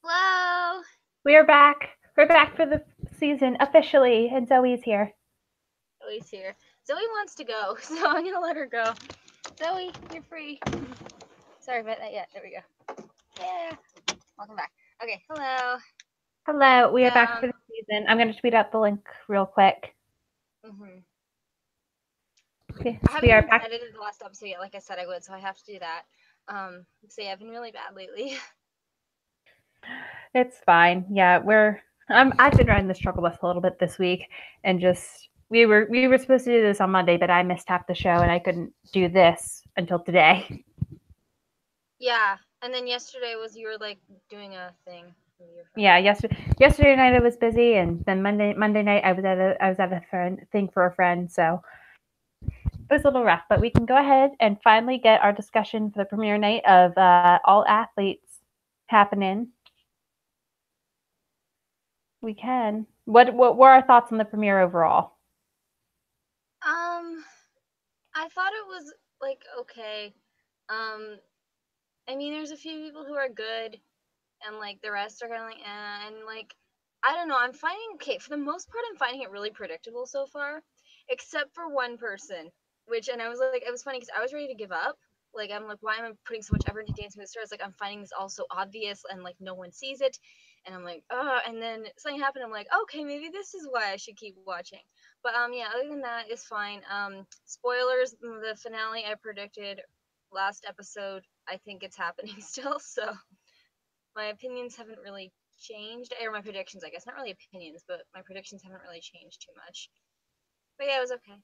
Hello. We are back. We're back for the season officially, and Zoe's here. Zoe's here. Zoe wants to go, so I'm gonna let her go. Zoe, you're free. Sorry about that. Yeah, there we go. Yeah. Welcome back. Okay. Hello. Hello, we are back Um. for the season. I'm going to tweet out the link real quick. Mhm. Yes, I haven't we are even back. edited the last episode yet, like I said I would, so I have to do that. So yeah, I've been really bad lately. It's fine. Yeah, I've been running the struggle bus a little bit this week, and just we were supposed to do this on Monday, but I missed half the show, and I couldn't do this until today. Yeah. And then yesterday you were like doing a thing with your friend. Yeah, yesterday night I was busy, and then Monday night I was at a thing for a friend, so it was a little rough, but we can go ahead and finally get our discussion for the premiere night of All Athletes happening. We can. What were our thoughts on the premiere overall? Um. I thought it was like okay. Um. I mean, there's a few people who are good, and like the rest are kind of like, and like I don't know. I'm finding okay for the most part. I'm finding it really predictable so far, except for one person. Which and I was like, it was funny because I was ready to give up. Like I'm like, why am I putting so much effort into Dancing with the Stars? Like I'm finding this all so obvious and like no one sees it, and I'm like, oh. And then something happened. I'm like, okay, maybe this is why I should keep watching. But yeah, other than that, it's fine. Spoilers. The finale I predicted last episode. I think it's happening still. So my opinions haven't really changed, or my predictions, I guess. Not really opinions, but my predictions haven't really changed too much. But yeah, it was okay.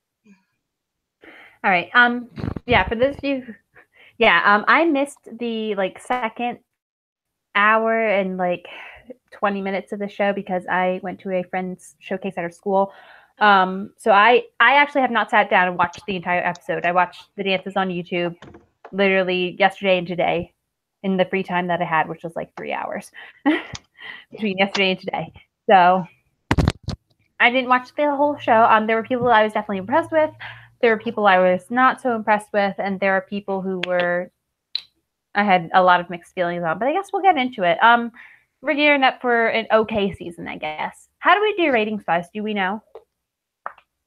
All right. Yeah, for those of you, yeah, I missed the like second hour and like 20 minutes of the show because I went to a friend's showcase at her school. So I actually have not sat down and watched the entire episode. I watched the dances on YouTube literally yesterday and today in the free time that I had, which was like 3 hours between yesterday and today. So I didn't watch the whole show. There were people I was definitely impressed with. There were people I was not so impressed with, and there are people who were I had a lot of mixed feelings on. But I guess we'll get into it. We're gearing up for an okay season, I guess. How do we do ratings wise? Do we know?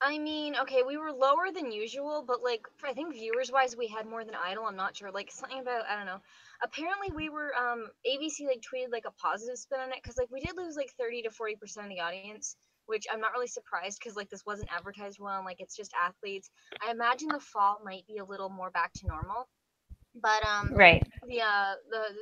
I mean, okay, we were lower than usual, but like I think viewers wise we had more than Idol. I'm not sure. Like something about I don't know. Apparently we were ABC like tweeted like a positive spin on it because like we did lose like 30 to 40% of the audience, which I'm not really surprised because like this wasn't advertised well and like it's just athletes. I imagine the fall might be a little more back to normal. But Right. the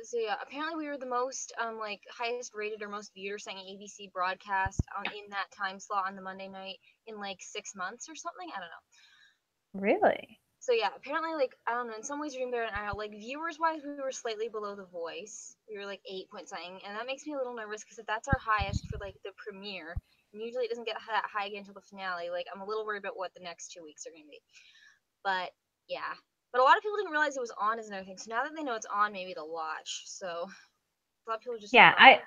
so yeah, apparently we were the most like highest rated or most viewed or something ABC broadcast on in that time slot on the Monday night in like 6 months or something. I don't know. Really? So yeah, apparently like I don't know. In some ways, we're doing better than I know. Like viewers wise, we were slightly below The Voice. We were like 8 point something, and that makes me a little nervous because if that's our highest for like the premiere, and usually it doesn't get that high again until the finale. Like I'm a little worried about what the next 2 weeks are going to be. But yeah. But a lot of people didn't realize it was on as another thing. So now that they know it's on, maybe they'll watch. So a lot of people just Yeah. forgot.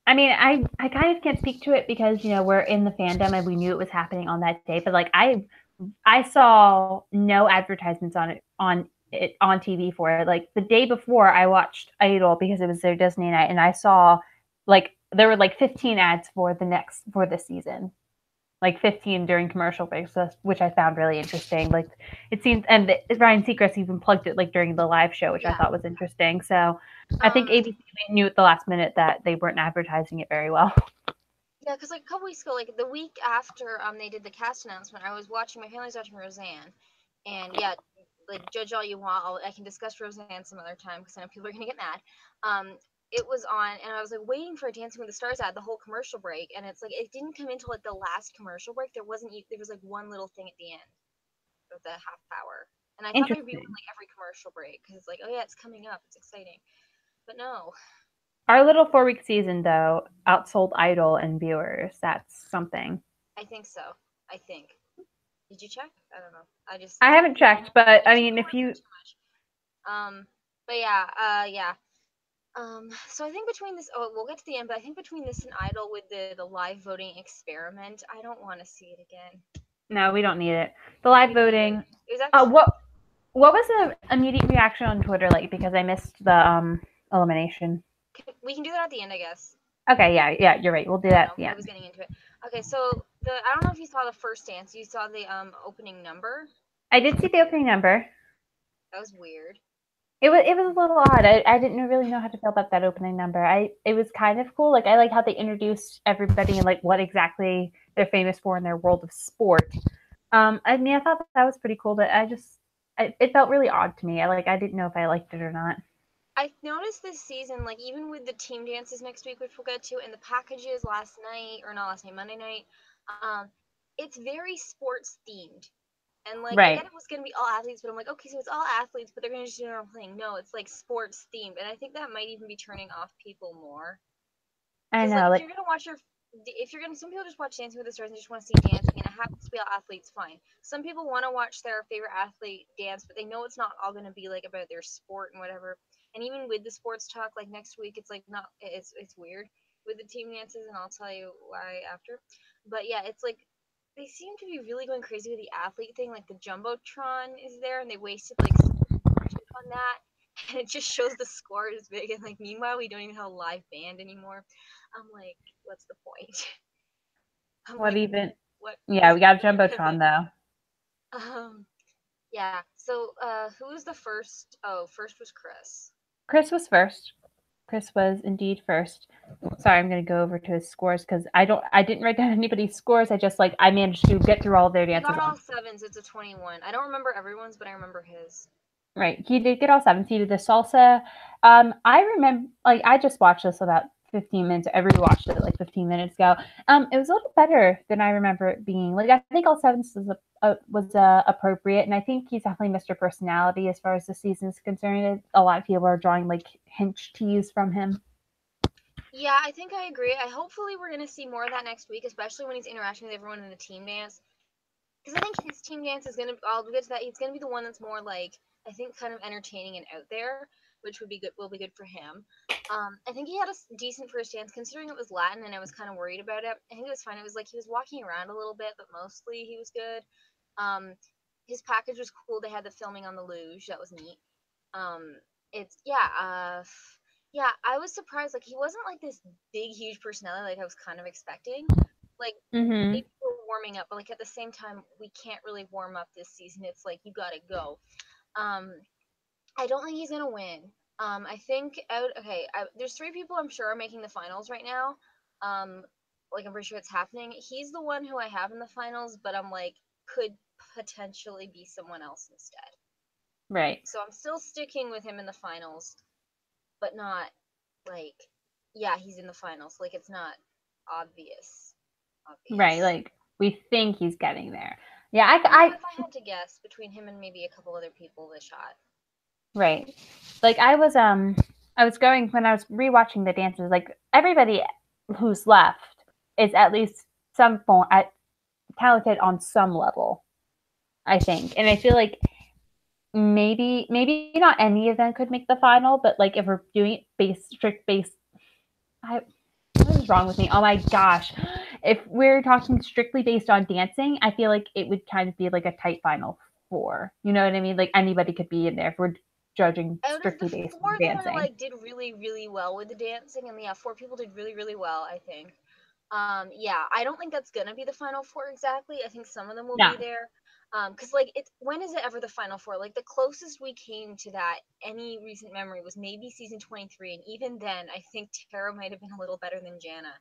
I mean, I kind of can't speak to it because we're in the fandom and we knew it was happening on that day. But like I saw no advertisements on TV for it. Like the day before, I watched Idol because it was their Disney night, and I saw like there were like 15 ads for the season, like 15 during commercial breaks, which I found really interesting. Like it seems, and Ryan Seacrest even plugged it like during the live show, which I Yeah. thought was interesting. So I think Um. ABC knew at the last minute that they weren't advertising it very well. Yeah, because like a couple weeks ago, like the week after they did the cast announcement, I was watching. My family's watching Roseanne, and yeah, like judge all you want. I can discuss Roseanne some other time because I know people are gonna get mad. It was on, and I was like waiting for a Dancing with the Stars ad the whole commercial break, and it's like it didn't come until like the last commercial break. There was like one little thing at the end of the half hour, and I thought there'd be one Interesting. like every commercial break because it's like, oh yeah, it's coming up, it's exciting, but no. Our little 4 week season though outsold Idol and viewers. That's something. I think so. I think. Did you check? I don't know. I just I haven't checked, but I just mean, don't if want to you say too much. But yeah, yeah. So I think between this, oh, we'll get to the end, but I think between this and Idol with the live voting experiment, I don't want to see it again. no, we don't need it. The live We don't need it. voting. It was actually What was the immediate reaction on Twitter like? Because I missed the elimination. We can do that at the end, I guess. Okay, yeah, you're right. We'll do I that don't at know. the I end. was getting into it. Okay, so I don't know if you saw the first dance. You saw the opening number. I did see the opening number. That was weird. It was a little odd. I didn't really know how to feel about that opening number. It was kind of cool. Like I like how they introduced everybody and like what exactly they're famous for in their world of sport. I mean, I thought that was pretty cool, but it felt really odd to me. I didn't know if I liked it or not. I noticed this season, like even with the team dances next week, which we'll get to, and the packages last night or not last night, Monday night, um, it's very sports themed. And like I get Right. it was gonna be all athletes, but I'm like, okay, so it's all athletes, but they're gonna just do their own thing. No, it's like sports themed, and I think that might even be turning off people more. I Because like know. if Like you're gonna watch your if you're gonna some people just watch Dancing with the Stars and just want to see dancing and it happens to be all athletes, fine. Some people want to watch their favorite athlete dance, but they know it's not all gonna be like about their sport and whatever. And even with the sports talk, like next week, it's like not it's weird with the team dances, and I'll tell you why after. But yeah, it's like they seem to be really going crazy with the athlete thing. Like the jumbotron is there, and they wasted like budget on that, and it just shows the score is big. And like meanwhile, we don't even have a live band anymore. I'm like, what's the point? I'm what like, even? what Yeah, is we got a the pivot? jumbotron though. Yeah. So, who was the first? Oh, first was Chris. Chris was first. Chris was indeed first. Sorry, I'm going to go over to his scores because I didn't write down anybody's scores. I managed to get through all their He dances got on. all sevens. It's a 21. I don't remember everyone's, but I remember his. Right, he did get all seven. He did the salsa. I remember, like, I just watched this about 15 minutes. I rewatched it like 15 minutes ago. It was a little better than I remember it being. Like, I think all sevens was appropriate, and I think he's definitely Mr. Personality as far as the season's concerned. A lot of people are drawing like hinch teas from him. Yeah, I think I agree. I hopefully we're gonna see more of that next week, especially when he's interacting with everyone in the team dance. Because I think his team dance is gonna. I'll get to that. It's gonna be the one that's more like I think kind of entertaining and out there, which would be good. Will be good for him. I think he had a decent first dance considering it was Latin, and I was kind of worried about it. I think it was fine. It was like he was walking around a little bit, but mostly he was good. Um, his package was cool. They had the filming on the luge. That was neat. Um, it's yeah. Yeah, I was surprised. Like he wasn't like this big, huge personality like I was kind of expecting. Like Mm-hmm. maybe we're warming up, but like at the same time, we can't really warm up this season. It's like you gotta go. Um, I don't think he's gonna win. I think out. Okay, there's three people I'm sure are making the finals right now. Um, like I'm pretty sure it's happening. He's the one who I have in the finals, but I'm like could potentially be someone else instead. Right. So I'm still sticking with him in the finals, but not like yeah, he's in the finals. Like it's not obvious. Right. Obvious. Like we think he's getting there. Yeah. Yeah, if I had to guess between him and maybe a couple other people, the shot. Right. Like I was going when I was rewatching the dances. Like everybody who's left is at least some form talented on some level. I think, and I feel like maybe not any of them could make the final, but like if we're doing it strict base, I what is wrong with me? Oh my gosh. If we're talking strictly based on dancing, I feel like it would kind of be like a tight final four. You know what I mean? Like anybody could be in there if we're judging Out of the strictly based on four that are dancing. like did really really well with the dancing, and yeah, four people did really really well. I think. Yeah, I don't think that's gonna be the final four exactly. I think some of them will No. be there. Cause like it's when is it ever the final four? Like the closest we came to that any recent memory was maybe season 23, and even then I think Tara might have been a little better than Jana,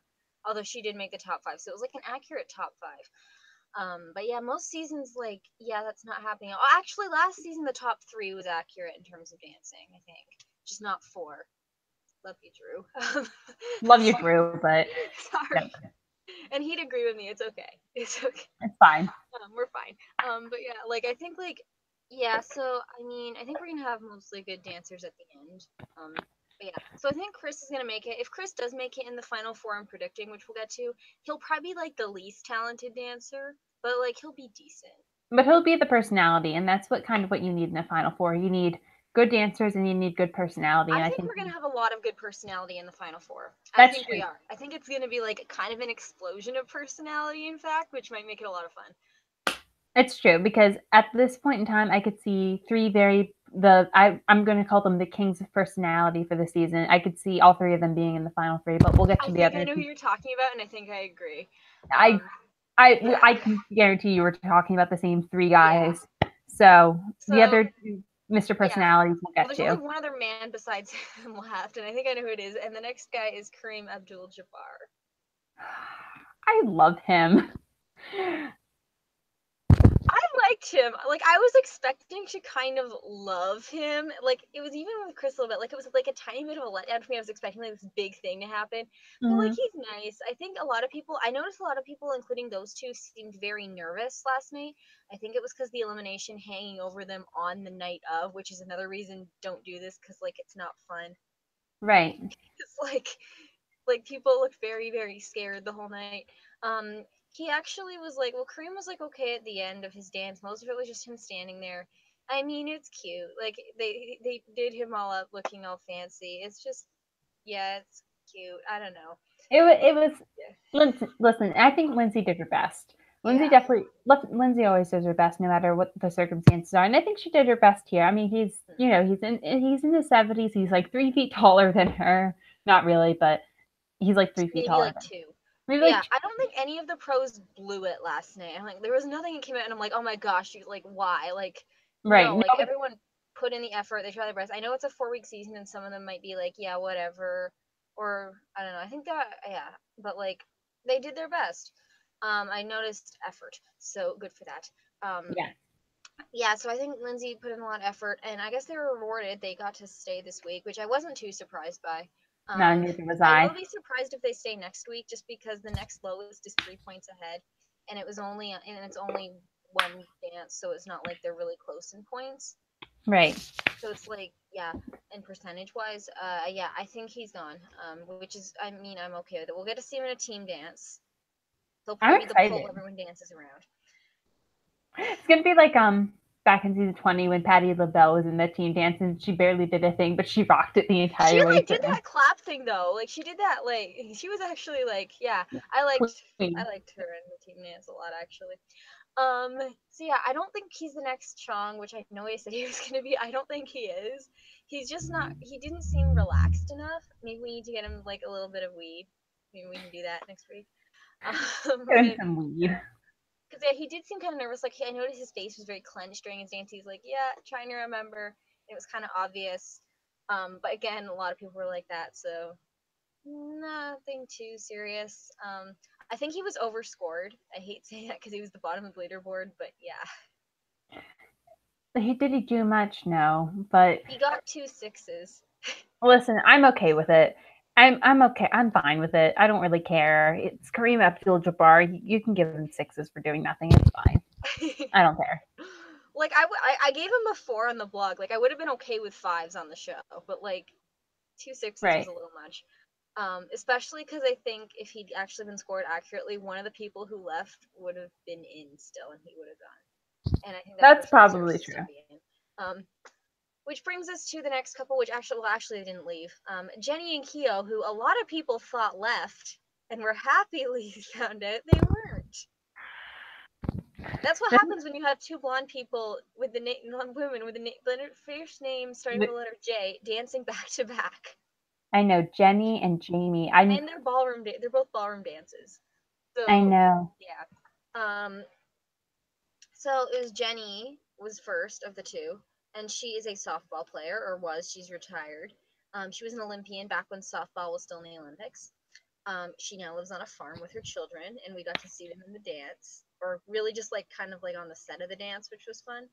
although she did make the top five, so it was like an accurate top five. But yeah, most seasons like yeah, that's not happening. Oh, actually, last season the top three was accurate in terms of dancing. I think just not four. Love you, Drew. Love you, Sorry. Drew, but no, Sorry. And he'd agree with me. It's okay. It's okay. it's fine. We're fine. But yeah, like I think like yeah. So I mean, I think we're gonna have mostly good dancers at the end. But yeah. So I think Chris is gonna make it. If Chris does make it in the final four, I'm predicting, which we'll get to, he'll probably be like the least talented dancer, but like he'll be decent. But he'll be the personality, and that's what you need in a final four. You need good dancers and you need good personality, I and I think think we're gonna have a lot of good personality in the final four. I that's think we true. are. I think it's gonna be like kind of an explosion of personality, in fact, which might make it a lot of fun. It's true because at this point in time, I could see three very I'm going to call them the kings of personality for the season. I could see all three of them being in the final three, but we'll get I to the think I other know who two. you're talking about, and I think I agree. I Yeah, I can guarantee you we're talking about the same three yeah. guys. So the So other two Mr. yeah. Personalities we'll Well, get there's only to. one other man besides him left, and I think I know who it is. And the next guy is Kareem Abdul-Jabbar. I love him. I liked him. Like, I was expecting to kind of love him. Like, it was even with Crystal, but like it was like a tiny bit of a letdown for me. I was expecting like this big thing to happen, but like Mm-hmm. he's nice. I think a lot of people. I noticed a lot of people, including those two, seemed very nervous last night. I think it was because the elimination hanging over them on the night of, which is another reason don't do this because like it's not fun. Right. It's like people looked very very scared the whole night. He actually was like, well, Kareem was like okay at the end of his dance. Most of it was just him standing there. I mean, it's cute. Like they did him all up looking all fancy. It's just yeah, it's cute. I don't know. It was listen, I think Lindsay did her best. Lindsay Yeah. definitely Lindsay always does her best no matter what the circumstances are. And I think she did her best here. I mean, he's in his 70s. He's like 3 feet taller than her. Not really, but he's like 3 feet Maybe taller like than her. two. Maybe But yeah, like I don't think any of the pros blew it last night. I'm like, there was nothing that came out, and I'm like, oh my gosh, like why? Like, right. no, like No, everyone put in the effort. They try their best. I know it's a 4 week season, and some of them might be like, yeah, whatever, or I don't know. I think that yeah, but like they did their best. I noticed effort, so good for that. yeah. Yeah, so I think Lindsay put in a lot of effort, and I guess they were rewarded. They got to stay this week, which I wasn't too surprised by. No, Um, neither was I I. will be surprised if they stay next week, just because the next lowest is 3 points ahead, and it's only one dance, so it's not like they're really close in points. Right. So it's like yeah, and percentage wise, yeah, I think he's gone. Which is I mean I'm okay with it. We'll get to see him in a team dance. He'll I'm probably be the pole excited. everyone dances around. It's gonna be like back in season 20 when Patti LaBelle was in the team dance and she barely did a thing, but she rocked it the She entire way like did through. that clap thing though. Like she did that like she was actually like yeah. I liked I Queen. liked her in the team dance a lot actually. So yeah, I don't think he's the next Chong, which I know he said he was gonna be. I don't think he is. He's just not he didn't seem relaxed enough. Maybe we need to get him like a little bit of weed. Maybe we can do that next week. Getting But some weed. because yeah, he did seem kind of nervous. Like I noticed his face was very clenched during his dance. He's like, yeah, trying to remember. It was kind of obvious. But again, a lot of people were like that, so nothing too serious. I think he was overscored. I hate saying that because he was the bottom of the leaderboard, but yeah, Did he do much? No, but he got 2 6s. listen, I'm okay with it. I'm okay. I'm fine with it. I don't really care. It's Kareem Abdul-Jabbar. You can give him sixes for doing nothing. It's fine. I don't care. Like I gave him a 4 on the blog. Like I would have been okay with 5s on the show, but like 2 6s was Right. a little much. Especially because I think if he'd actually been scored accurately, one of the people who left would have been in still, and he would have gone. And I think that That's person deserves probably to still true. be in. Which brings us to the next couple, which actually they didn't leave. Jenny and Keo, who a lot of people thought left, and were happily found out they weren't. That's what happens when you have two blonde people with the women with the first name starting with the letter J dancing back to back, I know Jenny and Jamie. and they're both ballroom dances. I So know. yeah, so it was Jenny was first of the two, and she is a softball player, or was. She's retired. She was an Olympian back when softball was still in the Olympics. She now lives on a farm with her children, and we got to see them in the dance, or really just like kind of like on the set of the dance, which was fun.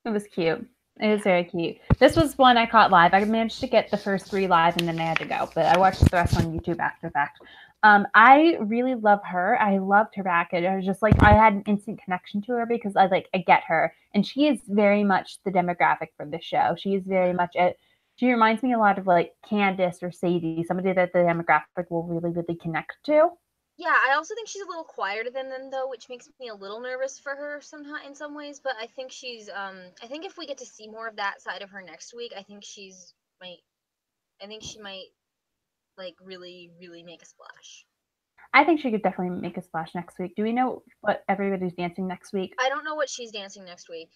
It was cute. It was Yeah. very cute. This was one I caught live. I managed to get the first three live and then I had to go, but I watched the rest on YouTube after the fact. I really love her. I loved her package. I was just like I had an instant connection to her because I get her, and she is very much the demographic for the show. She is very much it. She reminds me a lot of like Candace or Sadie, somebody that the demographic will really connect to. Yeah, I also think she's a little quieter than them though, which makes me a little nervous for her somehow in some ways. But I think I think if we get to see more of that side of her next week, might. I think she might like really make a splash. I think she could definitely make a splash next week. Do we know what everybody's dancing next week? I don't know what she's dancing next week.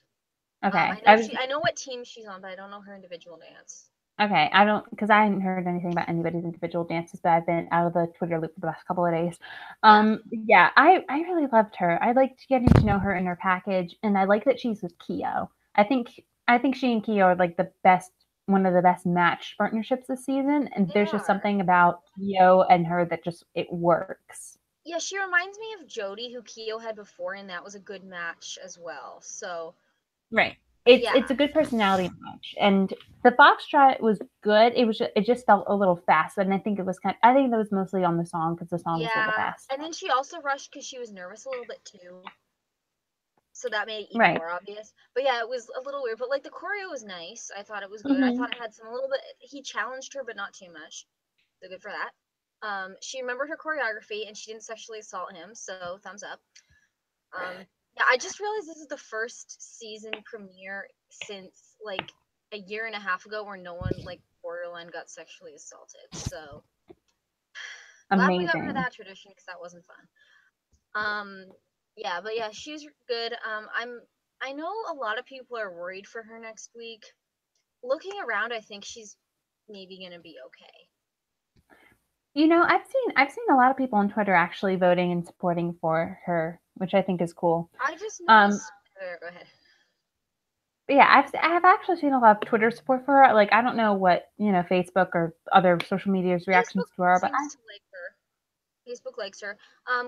Okay. I know what team she's on, but I don't know her individual dance. Okay, I don't, because I hadn't heard anything about anybody's individual dances, but I've been out of the Twitter loop for the last couple of days. Yeah, I really loved her. I liked getting to know her in her package, and I like that she's with Keo. I think she and Keo are like one of the best matched partnerships this season, and They there's just are. something about Keo and her that just it works. Yeah, she reminds me of Jody, who Keo had before, and that was a good match as well. So Right. It's yeah, a good personality match, and the foxtrot was good. It just felt a little fast, and I think that was mostly on the song because the song was a little yeah. fast. And then she also rushed because she was nervous a little bit too. So that made it even Right. more obvious. But yeah, it was a little weird. But like the choreo was nice. I thought it was good. I Hmm. thought it had some a little bit. He challenged her, but not too much. So good for that. She remembered her choreography and she didn't sexually assault him. So thumbs up. Yeah, I just realized this is the first season premiere since like a year and a half ago where no one like borderline got sexually assaulted. So glad we got rid of Amazing. that tradition because that wasn't fun. Um, yeah, but yeah, she's good. I know a lot of people are worried for her next week. Looking around, I think she's maybe gonna be okay. I've seen a lot of people on Twitter actually voting and supporting for her, which I think is cool. I just Um, noticed. Go ahead. but yeah, I have actually seen a lot of Twitter support for her. Like I don't know what Facebook or other social media's reactions Facebook to her, but seems to like her. Facebook likes her.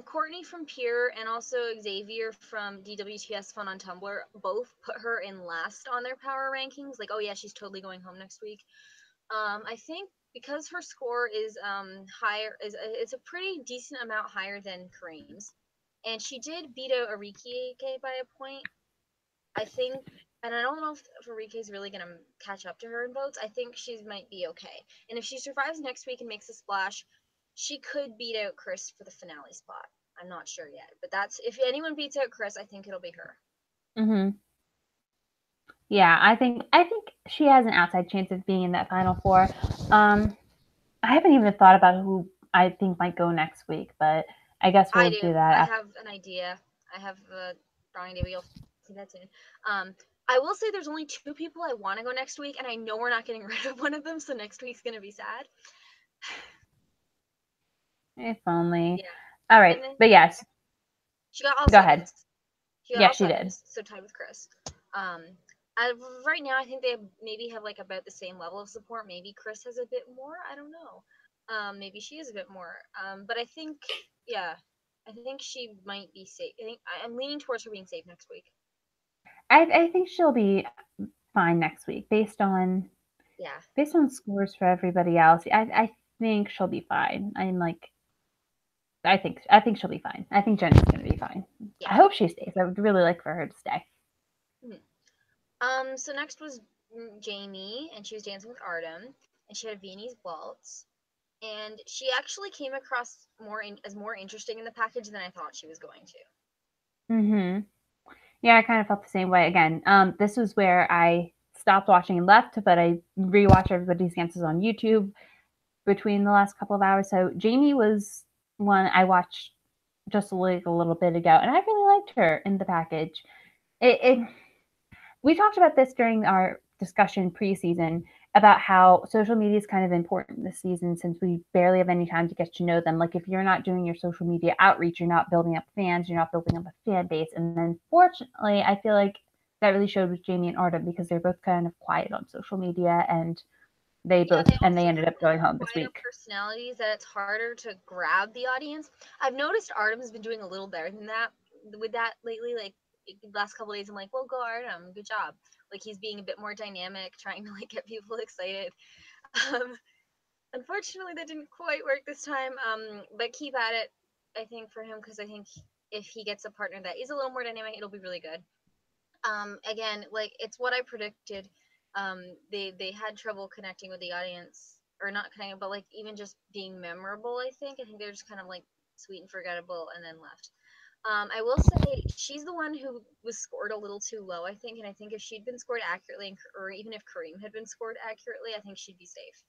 Courtney from Pure and also Xavier from DWTS Fun on Tumblr both put her in last on their power rankings. Like, oh yeah, she's totally going home next week. I think because her score is higher, it's a pretty decent amount higher than Kareem's, and she did beat out Arike by a point. I think, and I don't know if Arike is really gonna catch up to her in votes. I think she might be okay, and if she survives next week and makes a splash, she could beat out Chris for the finale spot. I'm not sure yet, but that's if anyone beats out Chris, I think it'll be her. hmm yeah, I think she has an outside chance of being in that final four. Um, I haven't even thought about who I think might go next week, but I guess I we'll do. do that I after. have an idea. I have a strong idea, but you'll see that soon. I will say there's only two people I want to go next week, and I know we're not getting rid of one of them, so next week's gonna be sad. If only. Yeah, All right, and then but yes, she got all go ahead. sevens. She got Yeah, all she did. sevens, so tied with Chris. Um, right now, I think they maybe have like about the same level of support. Maybe Chris has a bit more. I don't know. Maybe she is a bit more. But I think, yeah, I think she might be safe. I'm leaning towards her being safe next week. I think she'll be fine next week Yeah, based on scores for everybody else. I think she'll be fine. I think she'll be fine. I think Jenny's gonna be fine. yeah. I hope she stays. I would really like for her to stay. Mhm. So next was Jamie, and she was dancing with Artem, and she had a Viennese waltz, and she actually came across as more interesting in the package than I thought she was going to. Hmm. Yeah, I kind of felt the same way. Again, this was where I stopped watching and left, but I rewatched everybody's dances on YouTube between the last couple of hours. So Jamie was one I watched just like a little bit ago, and I really liked her in the package. It we talked about this during our discussion preseason about how social media is kind of important this season since we barely have any time to get to know them. Like if you're not doing your social media outreach, you're not building up fans, you're not building up a fan base. And then fortunately, I feel like that really showed with Jamie and Artem because they're both kind of quiet on social media and Yeah, they they also ended up going have home this quieter week. personalities that it's harder to grab the audience. I've noticed Artem's been doing a little better than that with that lately. Like the last couple days, I'm like, well, go Artem, good job. Like he's being a bit more dynamic, trying to like get people excited. Um, Unfortunately, that didn't quite work this time. But keep at it, I think for him because I think if he gets a partner that is a little more dynamic, it'll be really good. Again, like it's what I predicted. They had trouble connecting with the audience, or not connecting, but like even just being memorable. I think they're just kind of like sweet and forgettable, and then left. I will say she's the one who was scored a little too low, I think, and I think if she'd been scored accurately, or even if Kareem had been scored accurately, I think she'd be safe.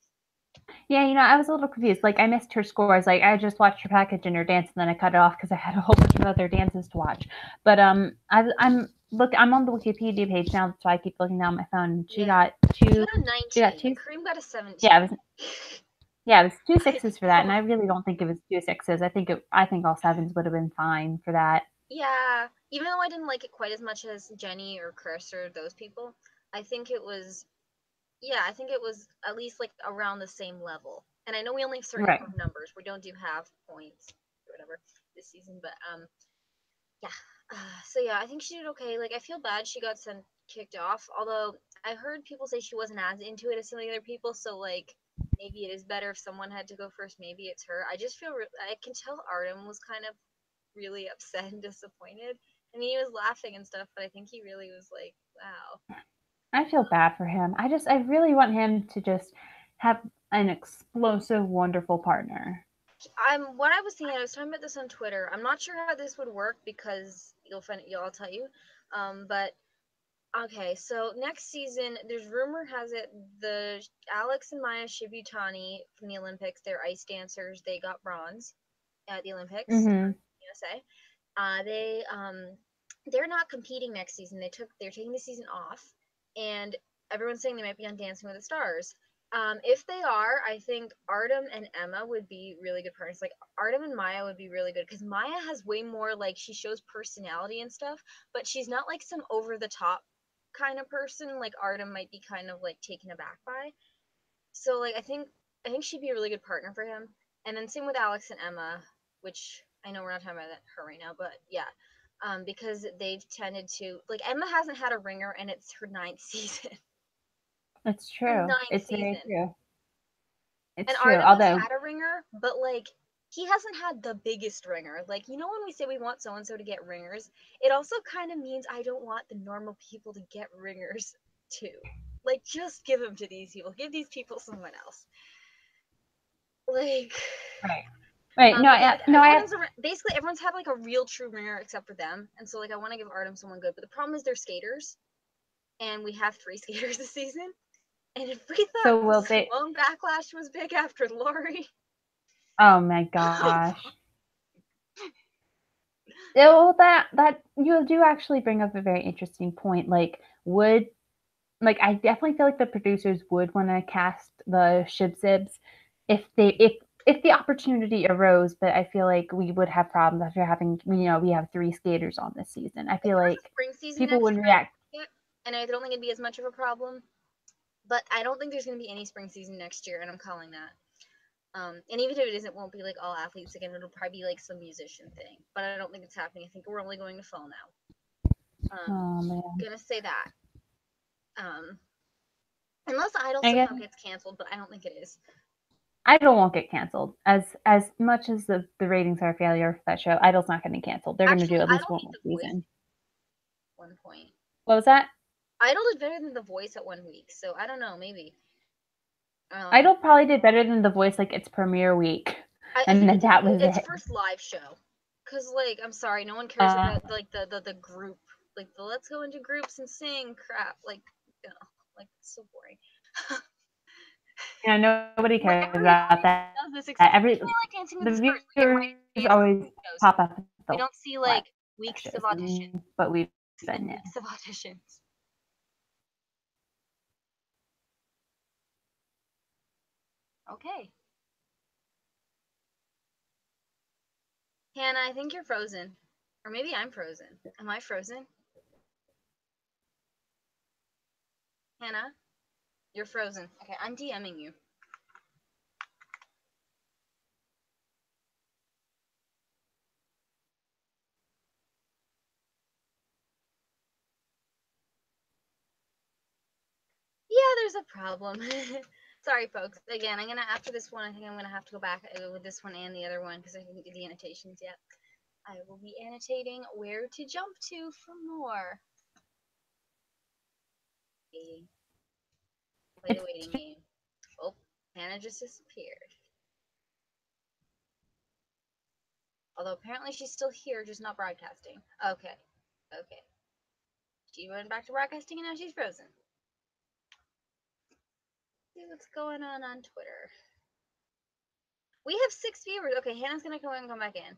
Yeah, I was a little confused. Like I missed her scores. Like I just watched her package and her dance, and then I cut it off because I had a whole bunch of other dances to watch. But look. I'm on the Wikipedia page now, so I keep looking down my phone. She Yeah. got She two. got a She got 19. two. Kareem got a 17. Yeah, it was two Like, sixes for that, come and on. I really don't think it was two sixes. I think all sevens would have been fine for that. Yeah. Even though I didn't like it quite as much as Jenny or Chris or those people, I think it was, yeah, I think it was at least like around the same level. And I know we only have certain Right. number of numbers. We don't do half points or whatever this season, but yeah. So yeah, I think she did okay. Like I feel bad she got sent kicked off. Although I heard people say she wasn't as into it as some of the other people. So like maybe it is better if someone had to go first. Maybe it's her. I just feel I can tell Artem was kind of really upset and disappointed. I mean, he was laughing and stuff, but I think he really was like, wow. I feel bad for him. I really want him to just have an explosive, wonderful partner. What I was thinking. I was talking about this on Twitter. I'm not sure how this would work because you'll find it. I'll tell you. But okay, so next season, there's rumor has it the Alex and Maya Shibutani from the Olympics. They're ice dancers. They got bronze at the Olympics, Mm-hmm. USA. They're not competing next season. They're taking the season off, and everyone's saying they might be on Dancing with the Stars. If they are, I think Artem and Emma would be really good partners. Like Artem and Maya would be really good because Maya has way more like she shows personality and stuff, but she's not like some over the top kind of person. Like Artem might be kind of like taken aback by. So like I think she'd be a really good partner for him. And then same with Alex and Emma, which I know we're not talking about her right now, but yeah, because they've tended to like Emma hasn't had a ringer and it's her ninth season. It's Her true. ninth It's very season. true. And It's true. Artem has Although, had a ringer, but like he hasn't had the biggest ringer. Like you know when we say we want so and so to get ringers, it also kind of means I don't want the normal people to get ringers too. Like just give them to these people. Give these people someone else. Like right, right. No, because like no, basically everyone's had like a real true ringer except for them, and so like I want to give Artem someone good, but the problem is they're skaters, and we have 3 skaters this season. And if we thought so the will they? Simone backlash was big after Lori, Oh my gosh. Well, that you do actually bring up a very interesting point. I definitely feel like the producers would want to cast the Shibsibs if the opportunity arose, but I feel like we would have problems after having we have 3 skaters on this season. I if feel there was like a spring season people next would year, react. and I don't think it'd be as much of a problem. But I don't think there's gonna be any spring season next year, and I'm calling that. And even if it isn't, it won't be like all athletes again. It'll probably be like some musician thing. But I don't think it's happening. I think we're only going to fall now. Oh man, Gonna say that. Um, unless Idol I guess somehow gets canceled, but I don't think it is. Idol won't get canceled. As much as the ratings are a failure for that show, Idol's not getting canceled. They're going to do Actually, at least Idol one beat more The Voice season. at one point. What was that? Idol did better than The Voice at one week, so I don't know, maybe. Um, Idol probably did better than The Voice like its premiere week, I and think then it did that was its it. first live show, cause like I'm sorry, no one cares about like the group, like the let's go into groups and sing crap, like you know, like it's so boring. Nobody Like cares everybody about always that. does this, except Every like Dancing with the the Stars. Like viewers everybody always dancing pop shows. up at the We live don't see like weeks shows, of auditions but we've been and in. weeks of auditions. Okay, Hannah, I think you're frozen, or maybe I'm frozen. Am I frozen? Hannah, you're frozen. Okay, I'm DMing you. Yeah, there's a problem. Sorry, folks. Again, I'm gonna after this one. I think I'm gonna have to go back with this one and the other one because I didn't do the annotations yet. I will be annotating where to jump to for more. Play the It's waiting game. Oh, Hannah just disappeared. Although apparently she's still here, just not broadcasting. Okay. Okay. She went back to broadcasting and now she's frozen. See what's going on Twitter. We have 6 viewers. Okay, Hannah's gonna go and come back in.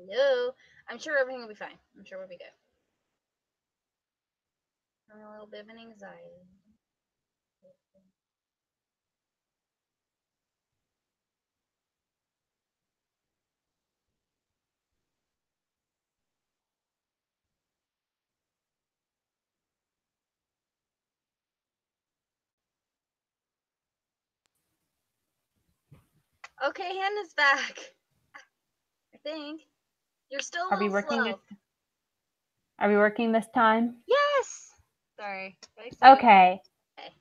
Hello. I'm sure everything will be fine. I'm sure we'll be good. Having a little bit of an anxiety. Okay, Hannah's back. I think. You're still a Are we little working slow. this? Are we working this time? Yes! Sorry. Got excited. Okay. Okay.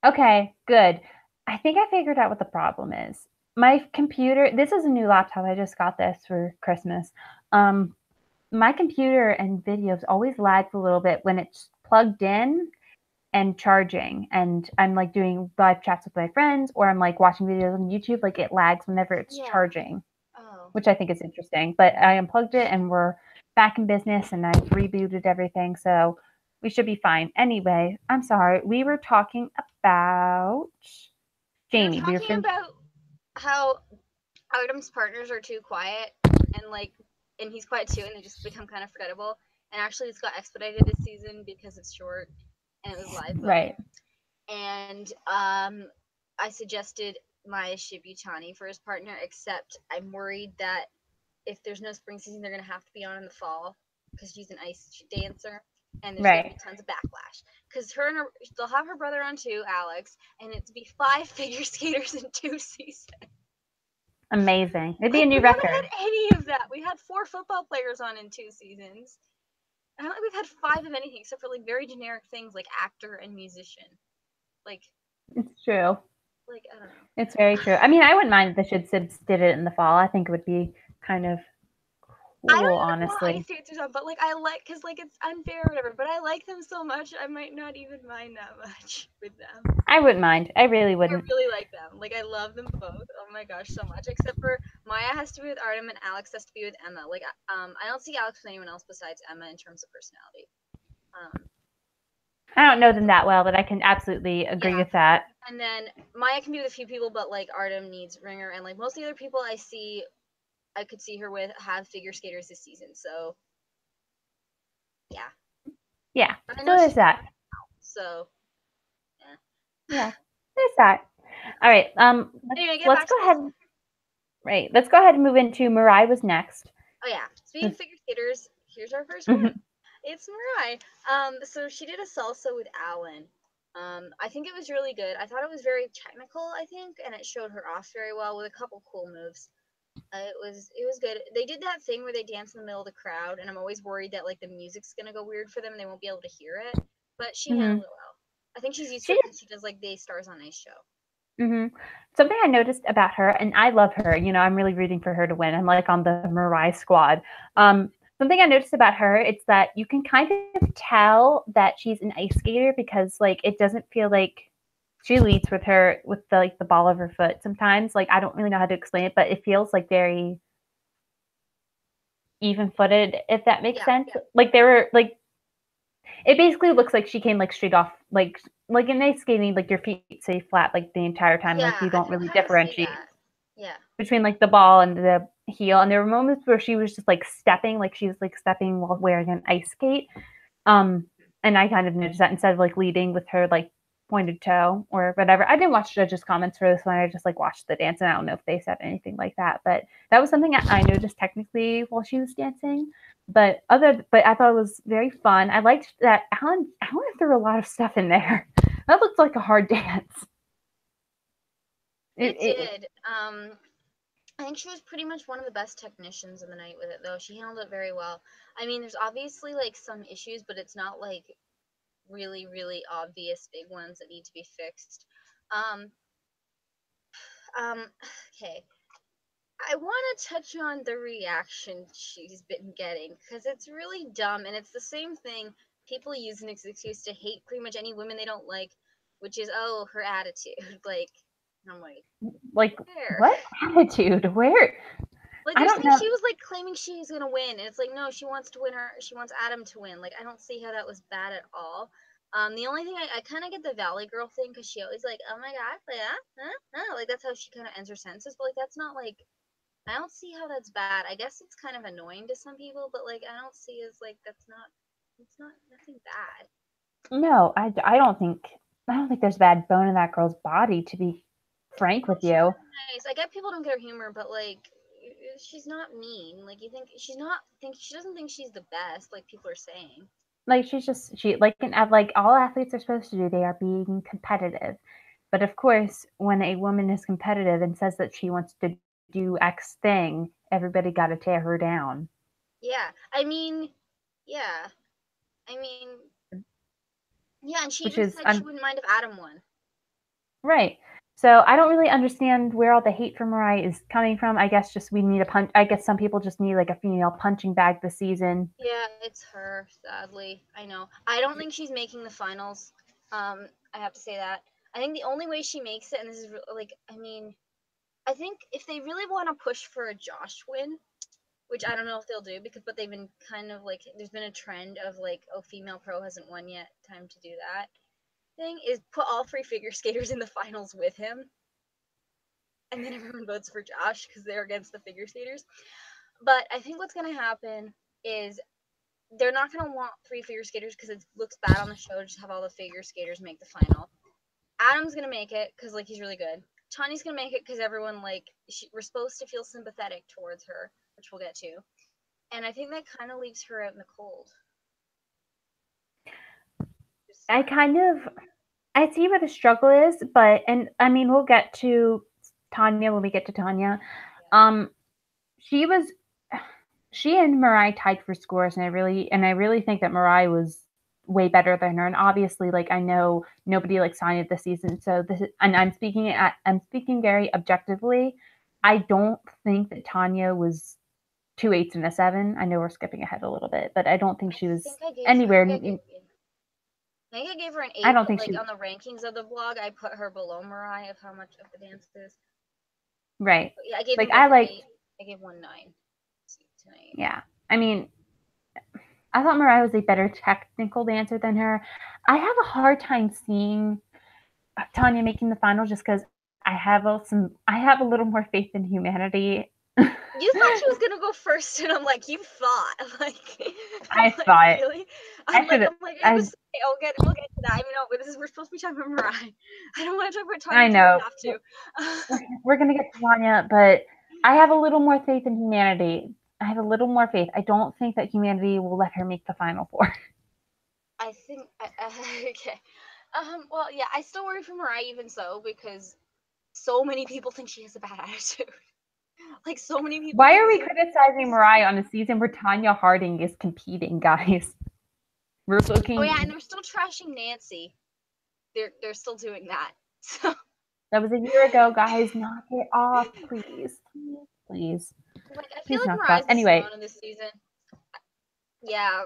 Okay, good. I think I figured out what the problem is. My computer, this is a new laptop. I just got this for Christmas. Um, my computer and videos always lags a little bit when it's plugged in and charging. And I'm like doing live chats with my friends or I'm like watching videos on YouTube. Like it lags whenever it's Yeah. charging, Oh. which I think is interesting. But I unplugged it and we're back in business and I rebooted everything. So we should be fine. Anyway, I'm sorry. We were talking about We were Jamie. talking about how Artem's partners are too quiet and like and he's quiet too and they just become kind of forgettable. And actually this got expedited this season because it's short and it was live voting. Right. And I suggested Maya Shibutani for his partner, except I'm worried that if there's no spring season, they're gonna have to be on in the fall because she's an ice dancer, and there's gonna be Right. tons of backlash. Because they'll have her brother on too, Alex, and it's be 5 figure skaters in 2 seasons. Amazing. It'd be a Like new we haven't record. had any of that. We had 4 football players on in 2 seasons. I don't think we've had 5 of anything except for like very generic things like actor and musician. Like, It's true. I don't know. It's very true. I mean, I wouldn't mind if the Shitsibs did it in the fall. I think it would be kind of I cool, don't even want honestly. ice dancers on, but I like because it's unfair or whatever. But I like them so much, I might not even mind that much with them. I wouldn't mind. I really I wouldn't. really like them. I love them both. Oh my gosh, so much. Except for Maya has to be with Artem and Alex has to be with Emma. I don't see Alex with anyone else besides Emma in terms of personality. Um, I don't know them that well, but I can absolutely agree yeah. with that. And then Maya can be with a few people, but Artem needs Ringer, and most of the other people I could see her with have figure skaters this season. So yeah, Yeah. but I So know there's she's that. so yeah. Yeah. There's that. All right. Anyway, get Let's back to go this. ahead. Right. Let's go ahead and move into Mariah was next. Oh yeah. Speaking of figure skaters, here's our first Mhm. one. It's Mariah. So she did a salsa with Alan. I think it was really good. I thought it was very technical, I think, and it showed her off very well with a couple cool moves. It was good. They did that thing where they dance in the middle of the crowd, and I'm always worried that the music's gonna go weird for them and they won't be able to hear it. But she handled Mhm. it well. I think she's used to She it because she does the Stars on Ice show. Something I noticed about her, and I love her. I'm really rooting for her to win. I'm like on the Mariah squad. Something I noticed about her, it's that you can kind of tell that she's an ice skater because it doesn't feel like she leads with the ball of her foot. Sometimes I don't really know how to explain it, but it feels very even footed, if that makes Yeah, sense. Like they were like it basically looks like she came straight off in ice skating, your feet stay flat the entire time, yeah, you I don't can really kind of see differentiate that. Yeah, between the ball and the heel. And there were moments where she was just stepping, she was stepping while wearing an ice skate. Um, and I kind of noticed that instead of leading with her pointed toe or whatever. I didn't watch judges' comments for this one. I just watched the dance, and I don't know if they said anything like that. But that was something I noticed technically while she was dancing. But I thought it was very fun. I liked that Alan threw a lot of stuff in there. That looked like a hard dance. it did. I think she was pretty much one of the best technicians in the night with it, though. She handled it very well. I mean, there's obviously some issues, but it's not really, really obvious big ones that need to be fixed. Um, okay. I want to touch on the reaction she's been getting because it's really dumb and it's the same thing people use an excuse to hate pretty much any women they don't like, which is her attitude. I'm where? What attitude? Where? I They're don't saying know. she was claiming she's gonna win, and it's no, she wants to win she wants Adam to win. I don't see how that was bad at all. The only thing I kind of get the Valley Girl thing because she always oh my god, that's how she kind of ends her sentences, but that's not I don't see how that's bad. I guess it's kind of annoying to some people, but like I don't see as like it's not nothing bad. No, I don't think there's bad bone in that girl's body, to be frank No, with she's you. nice. I get people don't get her humor, but like she's not mean. Like you think she's not think she doesn't think she's the best, like people are saying. Like she like all athletes are supposed to do, they are being competitive. But of course, when a woman is competitive and says that she wants to do X thing, everybody got to tear her down. Yeah. I mean, yeah. I mean, yeah, and she Which even is said she wouldn't mind if Adam won. right. So I don't really understand where all the hate for Mariah is coming from. I guess just we need a punch. I guess some people just need like a female punching bag this season. Yeah, it's her, sadly. I know. I don't think she's making the finals. I have to say that. I think the only way she makes it, and this is like, I mean, I think if they really want to push for a Josh win, which I don't know if they'll do because, but they've been kind of like, there's been a trend of like, oh, female pro hasn't won yet, time to do that thing, is put all three figure skaters in the finals with him, and then everyone votes for Josh because they're against the figure skaters. But I think what's gonna happen is they're not going to want three figure skaters because it looks bad on the show to just have all the figure skaters make the final. Adam's going to make it because like he's really good. Tanya's going to make it because everyone like we're supposed to feel sympathetic towards her, which we'll get to. And I think that kind of leaves her out in the cold. I kind of I see where the struggle is, but and I mean we'll get to Tanya when we get to Tanya. Yeah. She was she and Mariah tied for scores, and I really think that Mariah was way better than her. And obviously, like I know nobody like signed it this season, so this is, and I'm speaking very objectively. I don't think that Tanya was 2 8s and a 7. I know we're skipping ahead a little bit, but I don't think I she was think I gave her. anywhere. I think I gave her an I 8, don't but think like she on the rankings of the blog, I put her below Mariah of how much of the dance is. right. But yeah, I gave Like them I both an liked 8. I gave one 9 tonight. yeah. I mean, I thought Mariah was a better technical dancer than her. I have a hard time seeing Tanya making the final just because I have a little more faith in humanity. You thought she was gonna go first, and I'm like, you thought, like, I'm I like, thought really? I should have. I'm like, it was. Okay, we'll get to that. I mean, no, but we're supposed to be talking about Mariah. I don't want to talk about Tanya I until we know have to. we're gonna get to Tanya, but I have a little more faith in humanity. I have a little more faith. I don't think that humanity will let her make the final four. I think, okay. Well, yeah, I still worry for Mariah even so because so many people think she has a bad attitude. Like, so many people Why think are we so. criticizing Mariah on a season where Tanya Harding is competing, guys? We're Oh yeah, and looking. they're still trashing Nancy. They're still doing that. So That was a year ago, guys. Knock it off, please. Please. like, I feel Please like knock it off. Mariah's the Anyway, Simona this season. Yeah,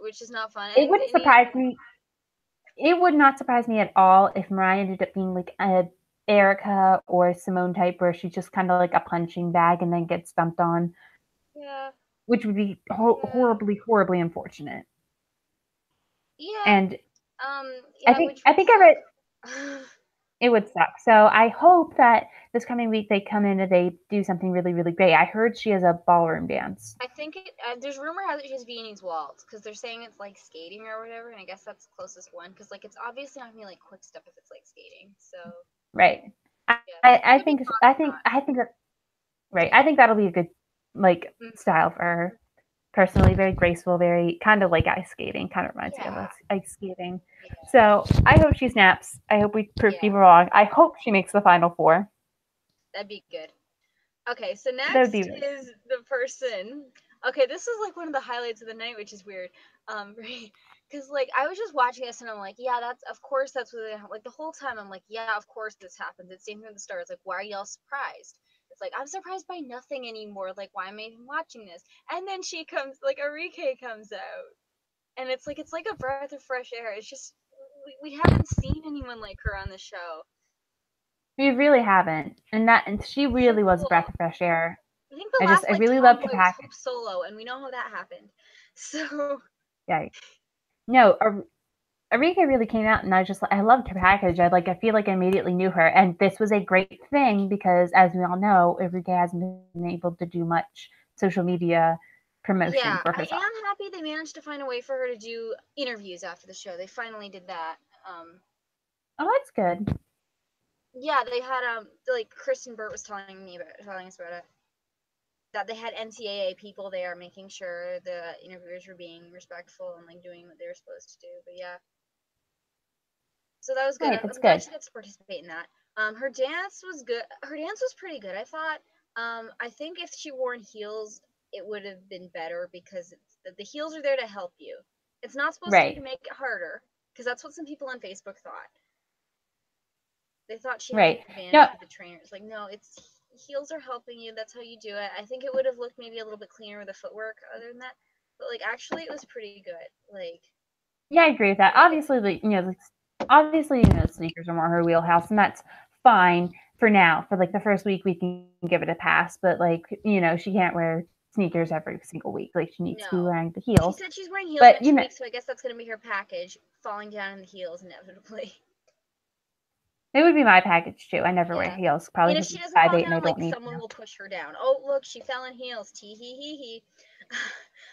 which is not fun. it wouldn't And surprise me. It would not surprise me at all if Mariah ended up being like a Erica or Simone type where she's just kind of like a punching bag and then gets dumped on, yeah, which would be yeah, horribly, horribly unfortunate. yeah, And yeah, which I would think I read suck. it would suck. So I hope that this coming week they come in and they do something really, really great. I heard she has a ballroom dance. I think there's rumor has it she has Viennese waltz because they're saying it's like skating or whatever, and I guess that's the closest one because like it's obviously not gonna be like quick step if it's like skating. So Right. yeah, it could be I think that right. I think that'll be a good like not. style for her. Personally, very graceful, very kind of like ice skating. Kind of reminds me of Yeah, ice skating. yeah, So I hope she snaps. I hope we prove yeah, people wrong. I hope she makes the final four. that'd be good. Okay, so That would be next really is the person. Okay, this is like one of the highlights of the night, which is weird. Right? Because like I was just watching this and I'm like, yeah, that's of course that's what like the whole time I'm like, yeah, of course this happens. It's same from the start. It's like, why are y'all surprised? It's like I'm surprised by nothing anymore. Like, why am I even watching this? And then she comes, like Arike comes out, and it's like a breath of fresh air. It's just we haven't seen anyone like her on the show. we really haven't, and she It's so really was a cool. breath of fresh air. I think the I last like really love tomboy was Capac. Hope Solo, and we know how that happened. So Yeah, no, Arika really came out, and I loved her package. I feel like I immediately knew her, and this was a great thing because, as we all know, Arika hasn't been able to do much social media promotion Yeah, for I herself. am happy they managed to find a way for her to do interviews after the show. They finally did that. Oh, that's good. Yeah, they had like Kristen Burt was telling us about it. That they had NCAA people there making sure the interviewers were being respectful and like doing what they were supposed to do. But yeah, so that was good. Right, I'm that's glad good. she gets to participate in that. Her dance was good. Her dance was pretty good, I thought. I think if she wore heels, it would have been better because the heels are there to help you. It's not supposed to Right, make it harder because that's what some people on Facebook thought. They thought she had the right. advantage No, of the trainers. Like, no, it's heels are helping you. That's how you do it. I think it would have looked maybe a little bit cleaner with the footwork other than that. But like actually it was pretty good. Like yeah, I agree with that. pretty good. Obviously, sneakers are more her wheelhouse, and that's fine for now. For like the first week, we can give it a pass, but she can't wear sneakers every single week. Like she needs to be No. wearing the She heels. said she's wearing heels But next week, so I guess that's gonna be her package, falling down in the heels inevitably. it would be my package too. I never wear Yeah. heels, probably And if because she I'm doesn't five fall eight and I down, don't like need someone to. will push her down. Oh look, she fell in heels. Tee hee hee hee.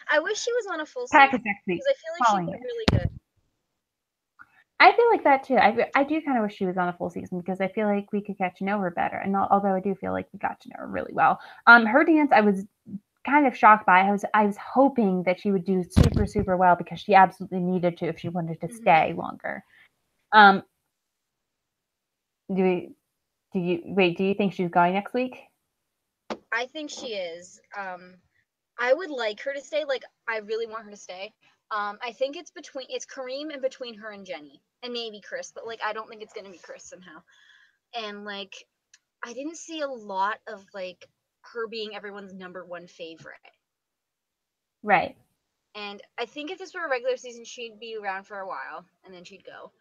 I wish she was on a full season Package next week, because I feel like she'd falling be down. really good. I feel like that too. I do kind of wish she was on a full season because I feel like we could get to know her better. And although I do feel like we got to know her really well, her dance I was kind of shocked by. I was hoping that she would do super super well because she absolutely needed to if she wanted to Hmm. stay longer. Um, do we, do you wait? Do you think she's going next week? I think she is. I would like her to stay. Like, I really want her to stay. I think it's Kareem and between her and Jenny and maybe Chris, but like I don't think it's gonna be Chris somehow. And like I didn't see a lot of like her being everyone's number one favorite. Right. And I think if this were a regular season, she'd be around for a while and then she'd go.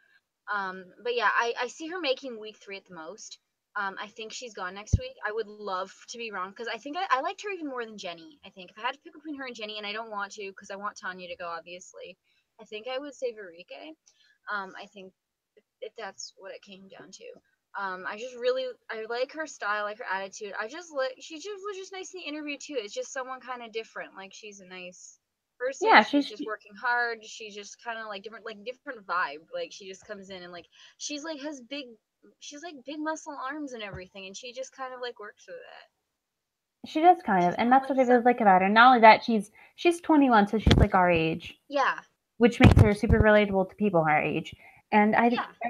But yeah, I see her making week 3 at the most. I think she's gone next week. I would love to be wrong because I think I liked her even more than Jenny. I think if I had to pick between her and Jenny, and I don't want to because I want Tanya to go, obviously, I think I would say Verike. I think if that's what it came down to. I like her style, I like her attitude. I just like she just was just nice in the interview too. It's just someone kind of different. Like she's a nice person. Yeah, She's just working hard. She's just kind of like different vibe. Like she just comes in and like she's like has big she's like big muscle arms and everything, and she just kind of like works with it. she does kind of, She's and not that's like what I some really like about her. Not only that, she's 21, so she's like our age, yeah which makes her super relatable to people our age. And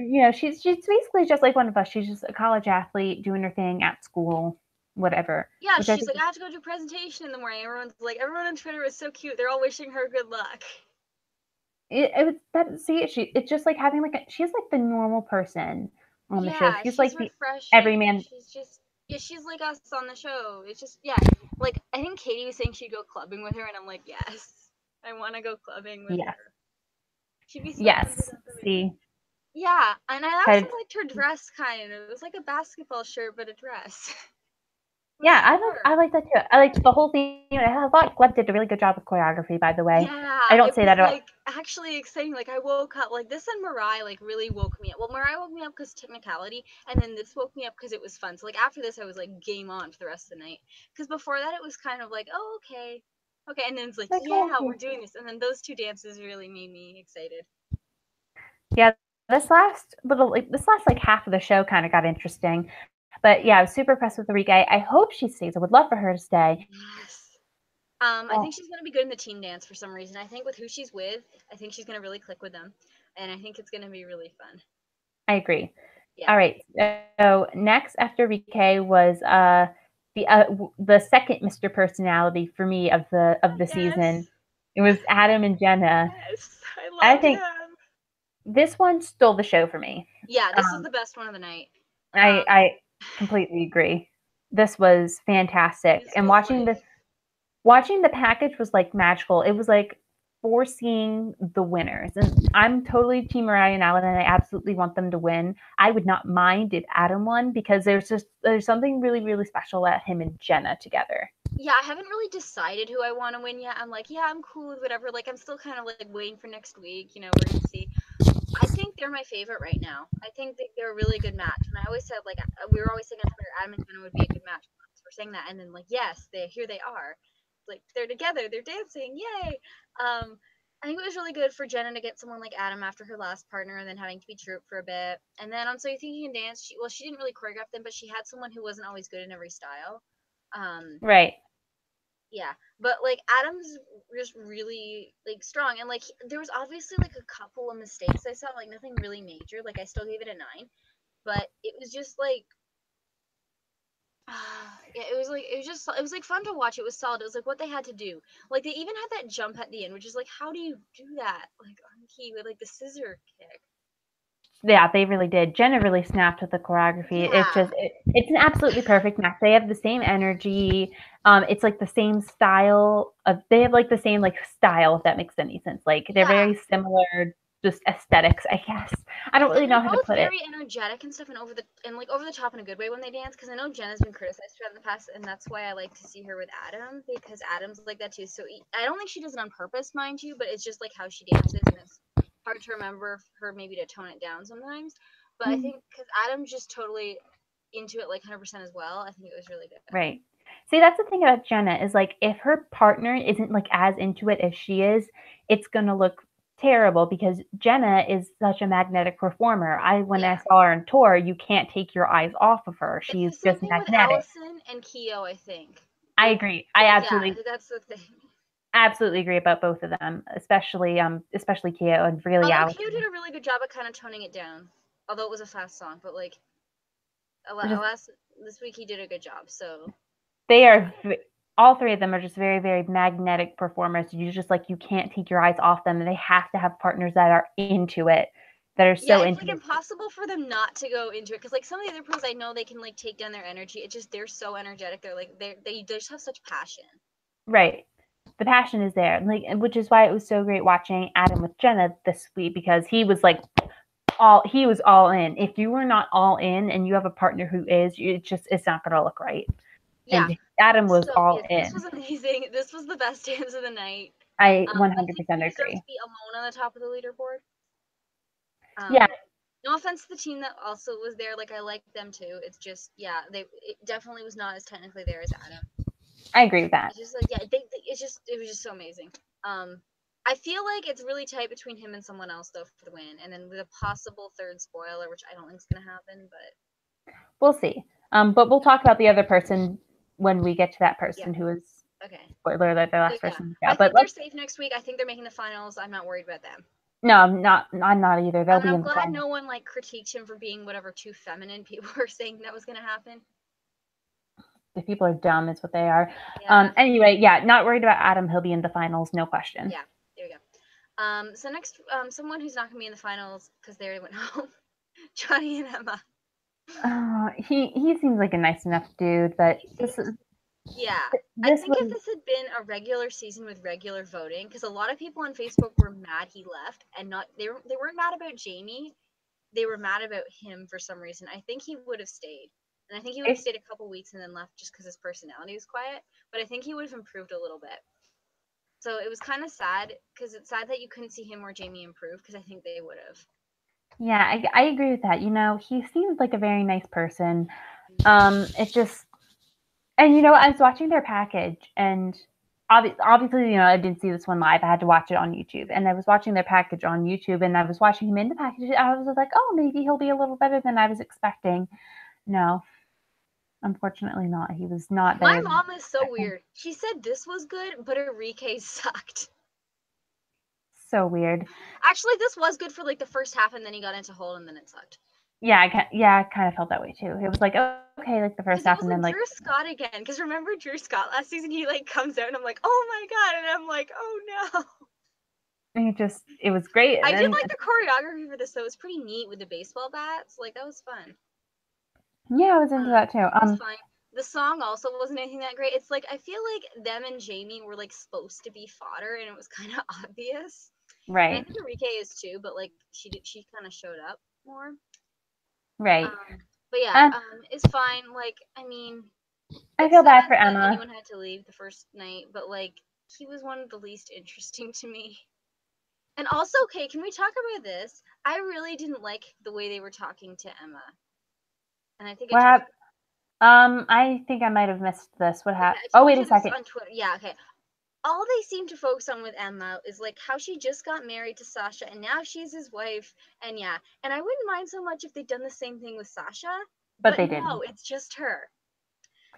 yeah she's basically just like one of us. She's just a college athlete doing her thing at school, whatever. yeah. Which I She's think like I have to go to a presentation in the morning. Everyone on Twitter is so cute. They're all wishing her good luck. it was that see it's just like having she's like the normal person on the show. Yeah, She's she's like the refreshing. everyman. She's just yeah, she's like us on the show. It's just yeah, like I think Katie was saying she'd go clubbing with her, and I'm like, yes, I want to go clubbing with Yes, her. She'd be so fun to yes. talk with. See, Yeah, and I also because liked her dress kind of. It was like a basketball shirt, but a dress. It was yeah, so her. I like that too. I liked the whole thing. I thought Gleb did a really good job with choreography. By the way, Yeah, I don't it say was that about. like actually exciting. Like I woke up like this and Mariah like really woke me up. Well, Mariah woke me up because technicality, and then this woke me up because it was fun. So like after this, I was like game on for the rest of the night. Because before that, it was kind of like oh okay, okay, and then it's like yeah we're doing this, and then those two dances really made me excited. Yeah, this last like half of the show kind of got interesting. But yeah, I was super impressed with Enrique. I hope she stays. I would love for her to stay. Yes. I Oh, think she's gonna be good in the team dance for some reason. I think with who she's with, I think she's gonna really click with them, and I think it's gonna be really fun. I agree. Yeah. All right. So next after Enrique was the second Mr. Personality for me of the season. Yes. It was Adam and Jenna. Yes. I I loved think him. this one stole the show for me. Yeah, this was Um, the best one of the night. I completely agree. This was fantastic, This and was like watching the package was like magical. It was like foreseeing the winners. And I'm totally Team Mariah and Alan, and I absolutely want them to win. I would not mind if Adam won because there's something really, really special about him and Jenna together. yeah, I haven't really decided who I want to win yet. I'm like, yeah, I'm cool with whatever. Like, I'm still kind of like waiting for next week. You know, we're gonna see. I think they're my favorite right now. I think they're a really good match. And I always said, like, we were always saying on Twitter, Adam and Jenna would be a good match. We're saying that, and then, like, yes, here they are. Like, they're together, they're dancing, yay! I think it was really good for Jenna to get someone like Adam after her last partner and then having to be Troop for a bit. And then on So You Think You Can Dance, she didn't really choreograph them, but she had someone who wasn't always good in every style. Right. Yeah, but like Adam's just really like strong, and like there was obviously like a couple of mistakes I saw, like nothing really major. Like I still gave it a 9, but it was just like yeah, it was like fun to watch. It was solid. It was like what they had to do. Like they even had that jump at the end, which is like how do you do that like on key with like the scissor kick? Yeah, they really did. Jenna really snapped with the choreography. Yeah, It's an absolutely perfect match. They have the same energy. It's like the same style of they have like the same like style, if that makes any sense. Like they're yeah. very similar, just aesthetics, I guess. I don't And really they're know how to both put it. very energetic and stuff, and over the top in a good way when they dance. Because I know Jenna's been criticized for that in the past, and that's why I like to see her with Adam because Adam's like that too. So I don't think she does it on purpose, mind you, but it's just like how she dances, and it's hard to remember her maybe to tone it down sometimes. But I think because Adam's just totally into it like 100% as well, I think it was really good. Right. See, that's the thing about Jenna is like if her partner isn't like as into it as she is, it's gonna look terrible because Jenna is such a magnetic performer. When I Yeah, saw her on tour, you can't take your eyes off of her. it's She's the same just thing with magnetic. Allison and Keo, I think. I agree. Yeah, that's the thing. Absolutely agree about both of them, especially Keo and really Although Keo Allison. did a really good job at kind of toning it down, although it was a fast song, but like Just last this week he did a good job. So they are all three of them are just very very magnetic performers. You can't take your eyes off them, and they have to have partners that are into it, that are yeah, so it's into like it. impossible for them not to go into it because like some of the other pros I know they can like take down their energy. It just they're so energetic. They're like they just have such passion. Right. The passion is there, like, which is why it was so great watching Adam with Jenna this week because he was all in. If you were not all in and you have a partner who is, it's not going to look right. Yeah. And Adam was So all yes, this in. was amazing. This was the best dance of the night. I I think 100% he deserves agree. to be alone on the top of the leaderboard. Yeah, No offense to the team that also was there. Like I like them too. It's just yeah, it definitely was not as technically there as Adam. I agree with that. It's just like yeah, it was just so amazing. Um, I feel like it's really tight between him and someone else though for the win, and then with a possible third spoiler, which I don't think is gonna happen, but We'll see. But we'll talk about the other person when we get to that yeah, person who is okay. spoiler alert, the So last yeah, person. I Yeah, but think they're let's safe next week. I think they're making the finals. I'm not worried about them. no, I'm not either. They'll I mean, be I'm in the glad final. no one like critiqued him for being whatever too feminine people were saying that was gonna happen. The people are dumb, is what they are. Yeah, Anyway, yeah, not worried about Adam. He'll be in the finals, no question. yeah. There we go. So next, someone who's not gonna be in the finals because they already went home. Johnny and Emma. He seems like a nice enough dude, but He seems Yeah. I this think if was this had been a regular season with regular voting, because a lot of people on Facebook were mad he left, and not they weren't mad about Jamie, they were mad about him for some reason. I think he would have stayed, and I think he would have stayed a couple weeks and then left just because his personality was quiet. But I think he would have improved a little bit. So it was kind of sad because it's sad that you couldn't see him or Jamie improve because I think they would have. yeah, I agree with that. He seems like a very nice person. It's just and I was watching their package and obviously, I didn't see this one live. I had to watch it on YouTube. And I was watching their package on YouTube and I was watching him in the package. I was like, oh, maybe he'll be a little better than I was expecting. No, unfortunately not. He was not My better than I mom was is so expecting. weird. She said this was good, but Enrique sucked. So weird. Actually, this was good for like the first half, and then he got into Hold, and then it sucked. Yeah, I kind of felt that way too. It was like, okay, like the first Because it half was and then like like Drew Scott again. Because remember Drew Scott last season? He like comes out and I'm like, oh my god, and I'm like, oh no. it was great. And I did then like the choreography for this though. It was pretty neat with the baseball bats. Like that was fun. yeah, I was into that too. It was fine. The song also wasn't anything that great. It's like I feel like them and Jamie were like supposed to be fodder, and it was kind of obvious. And I Right. think Enrique is too, but like she kind of showed up more. Right. But yeah, Um, it's fine. Like I mean, I it's feel bad sad for that Emma. anyone had to leave the first night, but like he was one of the least interesting to me. And also, okay, can we talk about this? I really didn't like the way they were talking to Emma, and I think I told What? you. I think I might have missed this. What Okay, happened? I Oh, told wait you a this second. on Twitter. Yeah, okay. All they seem to focus on with Emma is like how she just got married to Sasha and now she's his wife. And yeah, and I wouldn't mind so much if they'd done the same thing with Sasha, But but they no, didn't. it's just her.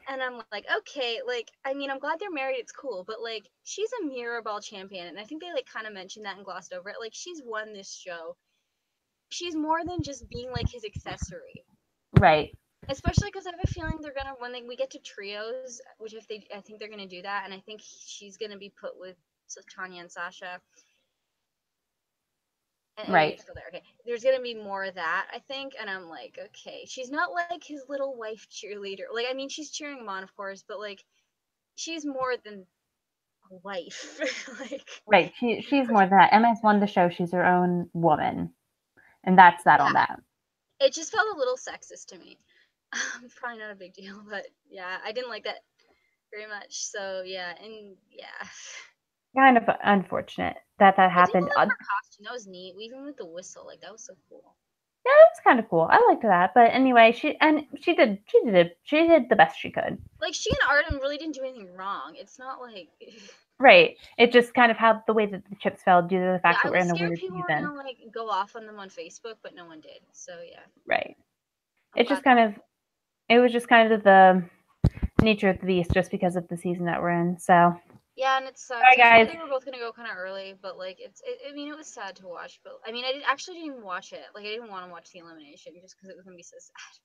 And I'm like, okay, like, I mean, I'm glad they're married, it's cool, but like, she's a Mirrorball champion, and I think they like kind of mentioned that and glossed over it. Like, she's won this show. She's more than just being like his accessory. Right. Especially because I have a feeling they're gonna we get to trios, which if they, I think they're gonna do that, and I think she's gonna be put with Tanya and Sasha. And we Right. have to go there. Okay, there's gonna be more of that, I think, and I'm like, okay, she's not like his little wife cheerleader. Like, I mean, she's cheering him on, of course, but like, she's more than a wife. Like, Right. She's more than that. Emma's won the show. She's her own woman, and that's that on yeah, that. it just felt a little sexist to me. Probably not a big deal, but yeah, I didn't like that very much. So yeah, and yeah. Kind of unfortunate that I did happened. love her costume. That was neat. Even with the whistle, like that was so cool. Yeah, that's kind of cool. I liked that. But anyway, she did the best she could. Like she and Artem really didn't do anything wrong. It's not like Right. It just kind of how the way that the chips fell due to the yeah, fact I that we're was in a scared weird people were season. gonna like go off on them on Facebook, but no one did. So yeah, Right. I'm It just glad. kind of it was just kind of the nature of the beast just because of the season that we're in. So, all Yeah, and it sucks. right, I knew guys. they were both gonna go kind of early, but like I mean, it was sad to watch. But I mean, actually didn't even watch it. Like I didn't want to watch the elimination just because it was gonna be so sad.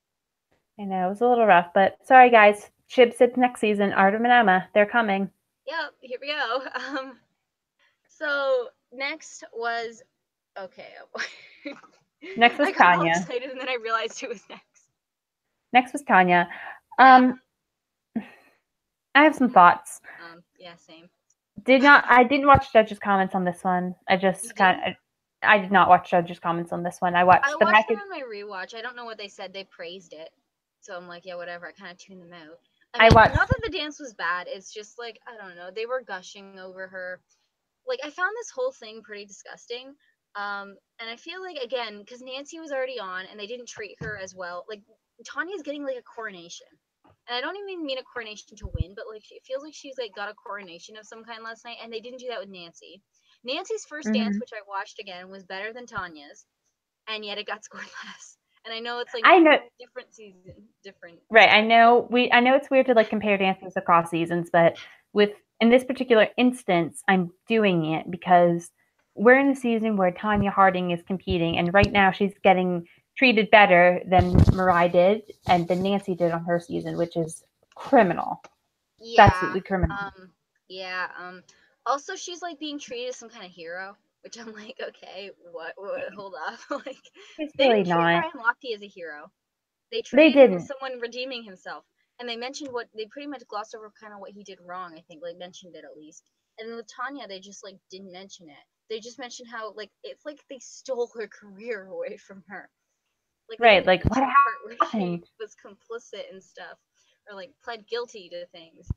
I know it was a little rough, but sorry, guys. Chips it's next season. Artem and Emma, they're coming. Yep, here we go. So next was okay. Next was I got all Tanya. excited and then I realized who was next. Next was Tanya. Yeah. Um, I have some thoughts. Yeah, same. I didn't watch judges' comments on this one. You didn't? I did not watch judges' comments on this one. I I watched the watched them package. on my rewatch. I don't know what they said. They praised it. So I'm like, yeah, whatever. I kind of tuned them out. I I mean, watched. not that the dance was bad. It's just like, I don't know. They were gushing over her. Like, I found this whole thing pretty disgusting. And I feel like, again, because Nancy was already on and they didn't treat her as well. Like, Tanya's getting like a coronation. And I don't even mean a coronation to win, but like, it feels like she's like got a coronation of some kind last night. And they didn't do that with Nancy. Nancy's first dance, Mhm. which I watched again, was better than Tanya's, and yet it got scored less. And I know it's like I know. different season, different Right. stuff. I know it's weird to like compare dances across seasons, but with in this particular instance, I'm doing it because we're in a season where Tanya Harding is competing, and right now she's getting treated better than Mariah did and than Nancy did on her season, which is criminal. It's Yeah. absolutely criminal. Yeah. Also, she's like being treated as some kind of hero, which I'm like, okay, what hold up. Like, It's they really didn't treat not. Ryan Lochte as a hero. They They treated him as didn't. someone redeeming himself. And they mentioned what they pretty much glossed over kind of what he did wrong, I think. Like mentioned it at least. And then with Tanya, they just like didn't mention it. They just mentioned how like it's like they stole her career away from her. Like they Right. didn't Like what mention the part where she happened? was complicit and stuff, or like pled guilty to things.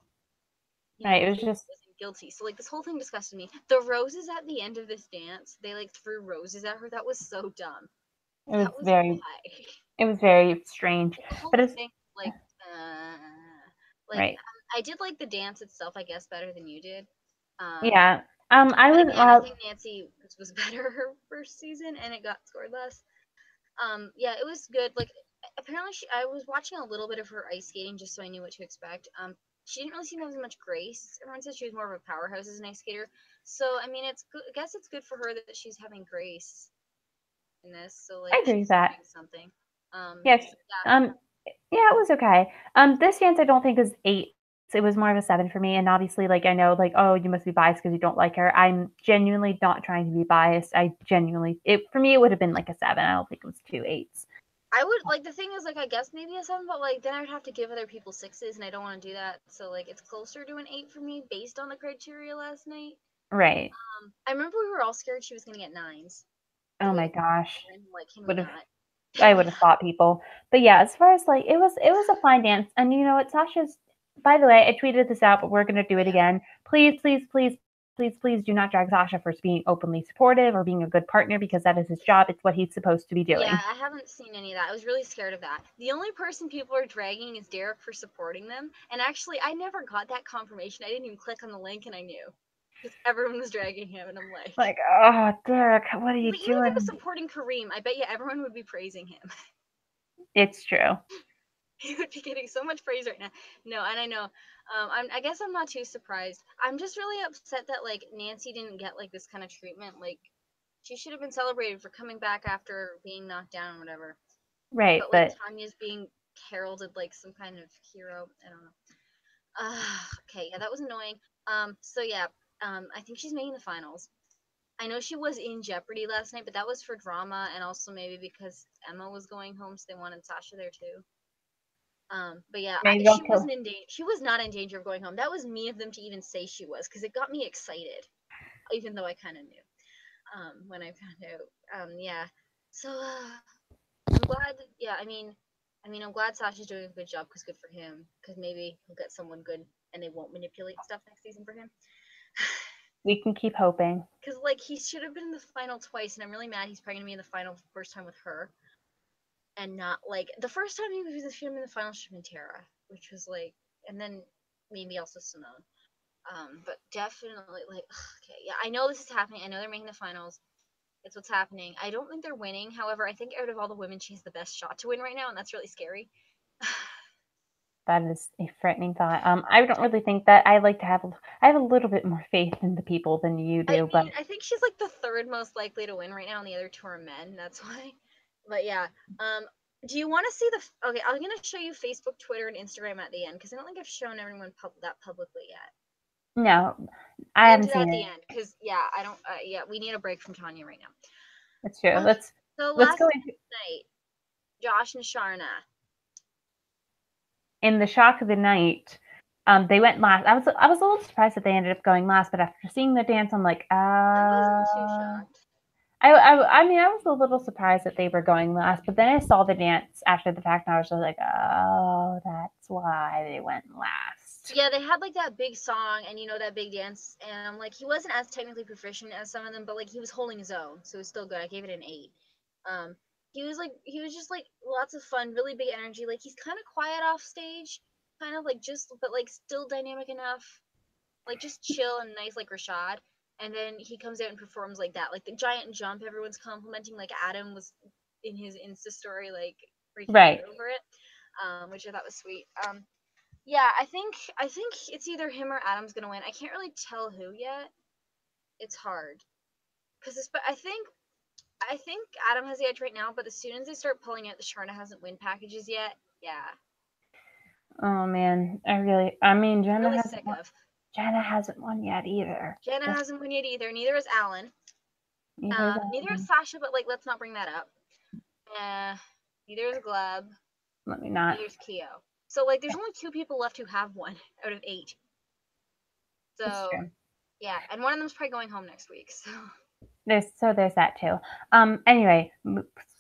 You know, Right. It when was she just wasn't guilty. So like this whole thing disgusted me. The roses at the end of this dance, they like threw roses at her. That was so dumb. it was That was very why. strange. The whole But it's thing, like, like right. I did like the dance itself, I guess, better than you did. Um, Yeah. I but was again, I think Nancy was better her first season, and it got scored less. Yeah, it was good. Like, apparently, I was watching a little bit of her ice skating just so I knew what to expect. She didn't really seem to have as much grace. Everyone said she was more of a powerhouse as an ice skater. So, I mean, it's good. I guess it's good for her that she's having grace in this. So, I like, agree with she's that. doing something. Yes. Yeah, Yeah, it was okay. This dance I don't think is 8. It was more of a 7 for me, and obviously, like, I know, like, "Oh, you must be biased because you don't like her." I'm genuinely not trying to be biased. I genuinely it for me, it would have been, like, a 7. I don't think it was 2 8s. I would like the thing is like I guess maybe a 7, but like then I would have to give other people 6s, and I don't want to do that. So like it's closer to an 8 for me based on the criteria last night. Right. I remember we were all scared she was gonna get 9s. The Oh way my they gosh. were, and like, can we Would have not? I Can we would have not? thought people. But yeah, as far as, like, it was a fine dance, and you know what? Sasha's by the way, I tweeted this out, but we're gonna do Oh it yeah. again. Please, please, please please, please do not drag Sasha for being openly supportive or being a good partner, because that is his job. It's what he's supposed to be doing. Yeah, I haven't seen any of that. I was really scared of that. The only person people are dragging is Derek for supporting them. And actually, I never got that confirmation. I didn't even click on the link, and I knew. Because everyone was dragging him, and I'm like, oh, Derek, what are you even if he was doing? supporting Kareem, I bet you everyone would be praising him. It's true. He would be getting so much praise right now. No, and I know. I guess I'm not too surprised. I'm just really upset that like Nancy didn't get like this kind of treatment. Like she should have been celebrated for coming back after being knocked down or whatever. Right, But like but Tanya's being heralded like some kind of hero. I don't know. Okay, yeah, that was annoying. So yeah, I think she's making the finals. I know she was in Jeopardy last night, but that was for drama and also maybe because Emma was going home, so they wanted Sasha there too. But yeah, maybe they'll she kill. wasn't in danger. She was not in danger of going home. That was mean of them to even say she was, because it got me excited, even though I kind of knew. When I found out. Yeah. So I'm glad. Yeah, I'm glad Sasha's doing a good job, because good for him. Because maybe he'll get someone good, and they won't manipulate stuff next season for him. We can keep hoping. Because like he should have been in the final twice, and I'm really mad he's probably gonna be in the final first time with her, and not like the first time he was should have been in the final should have been Tara, which was like, and then maybe also Simone. But definitely like okay, yeah, I know this is happening. I know they're making the finals. It's what's happening. I don't think they're winning. However, I think out of all the women, she has the best shot to win right now, and that's really scary. That is a frightening thought. I don't really think that. I have a little bit more faith in the people than you I do, but mean, I think she's like the third most likely to win right now, and the other two are men. That's why. But yeah, do you want to see the? Okay, I'm gonna show you Facebook, Twitter, and Instagram at the end, because I don't think I've shown everyone that publicly yet. no, I I'm gonna haven't do that seen at it. the end, because yeah, I don't. Yeah, we need a break from Tanya right now. It's true. So Let's last go into night, Josh and Sharna. in the shock of the night. They went last. I was a little surprised that they ended up going last, but after seeing the dance, I'm like, I wasn't too shocked. I mean, I was a little surprised that they were going last, but then I saw the dance after the fact, and I was just like, oh, that's why they went last. Yeah, they had like that big song and that big dance, and like he wasn't as technically proficient as some of them, but like he was holding his own, so it was still good. I gave it an 8. Um, he was just like lots of fun, really big energy. Like he's kind of quiet off stage, kind of like just, but like still dynamic enough, like just chill and nice, like Rashad. And then he comes out and performs like that, like the giant jump. Everyone's complimenting, like Adam was in his Insta story, like freaking out Right. over it, which I thought was sweet. Yeah, I think it's either him or Adam's gonna win. I can't really tell who yet. It's hard because I think Adam has the edge right now, but as soon as they start pulling out the Sharna hasn't win packages yet, yeah, Oh man, I'm really sick of. Jenna hasn't won yet either. Jenna hasn't won yet either. Neither is Alan. Neither is Neither is Alan. Sasha, but like let's not bring that up. Neither is Gleb. Let me not. Neither is Keo. So like, there's only 2 people left who have one out of 8. It's So true. yeah, and one of them's probably going home next week. So There's that too. Anyway,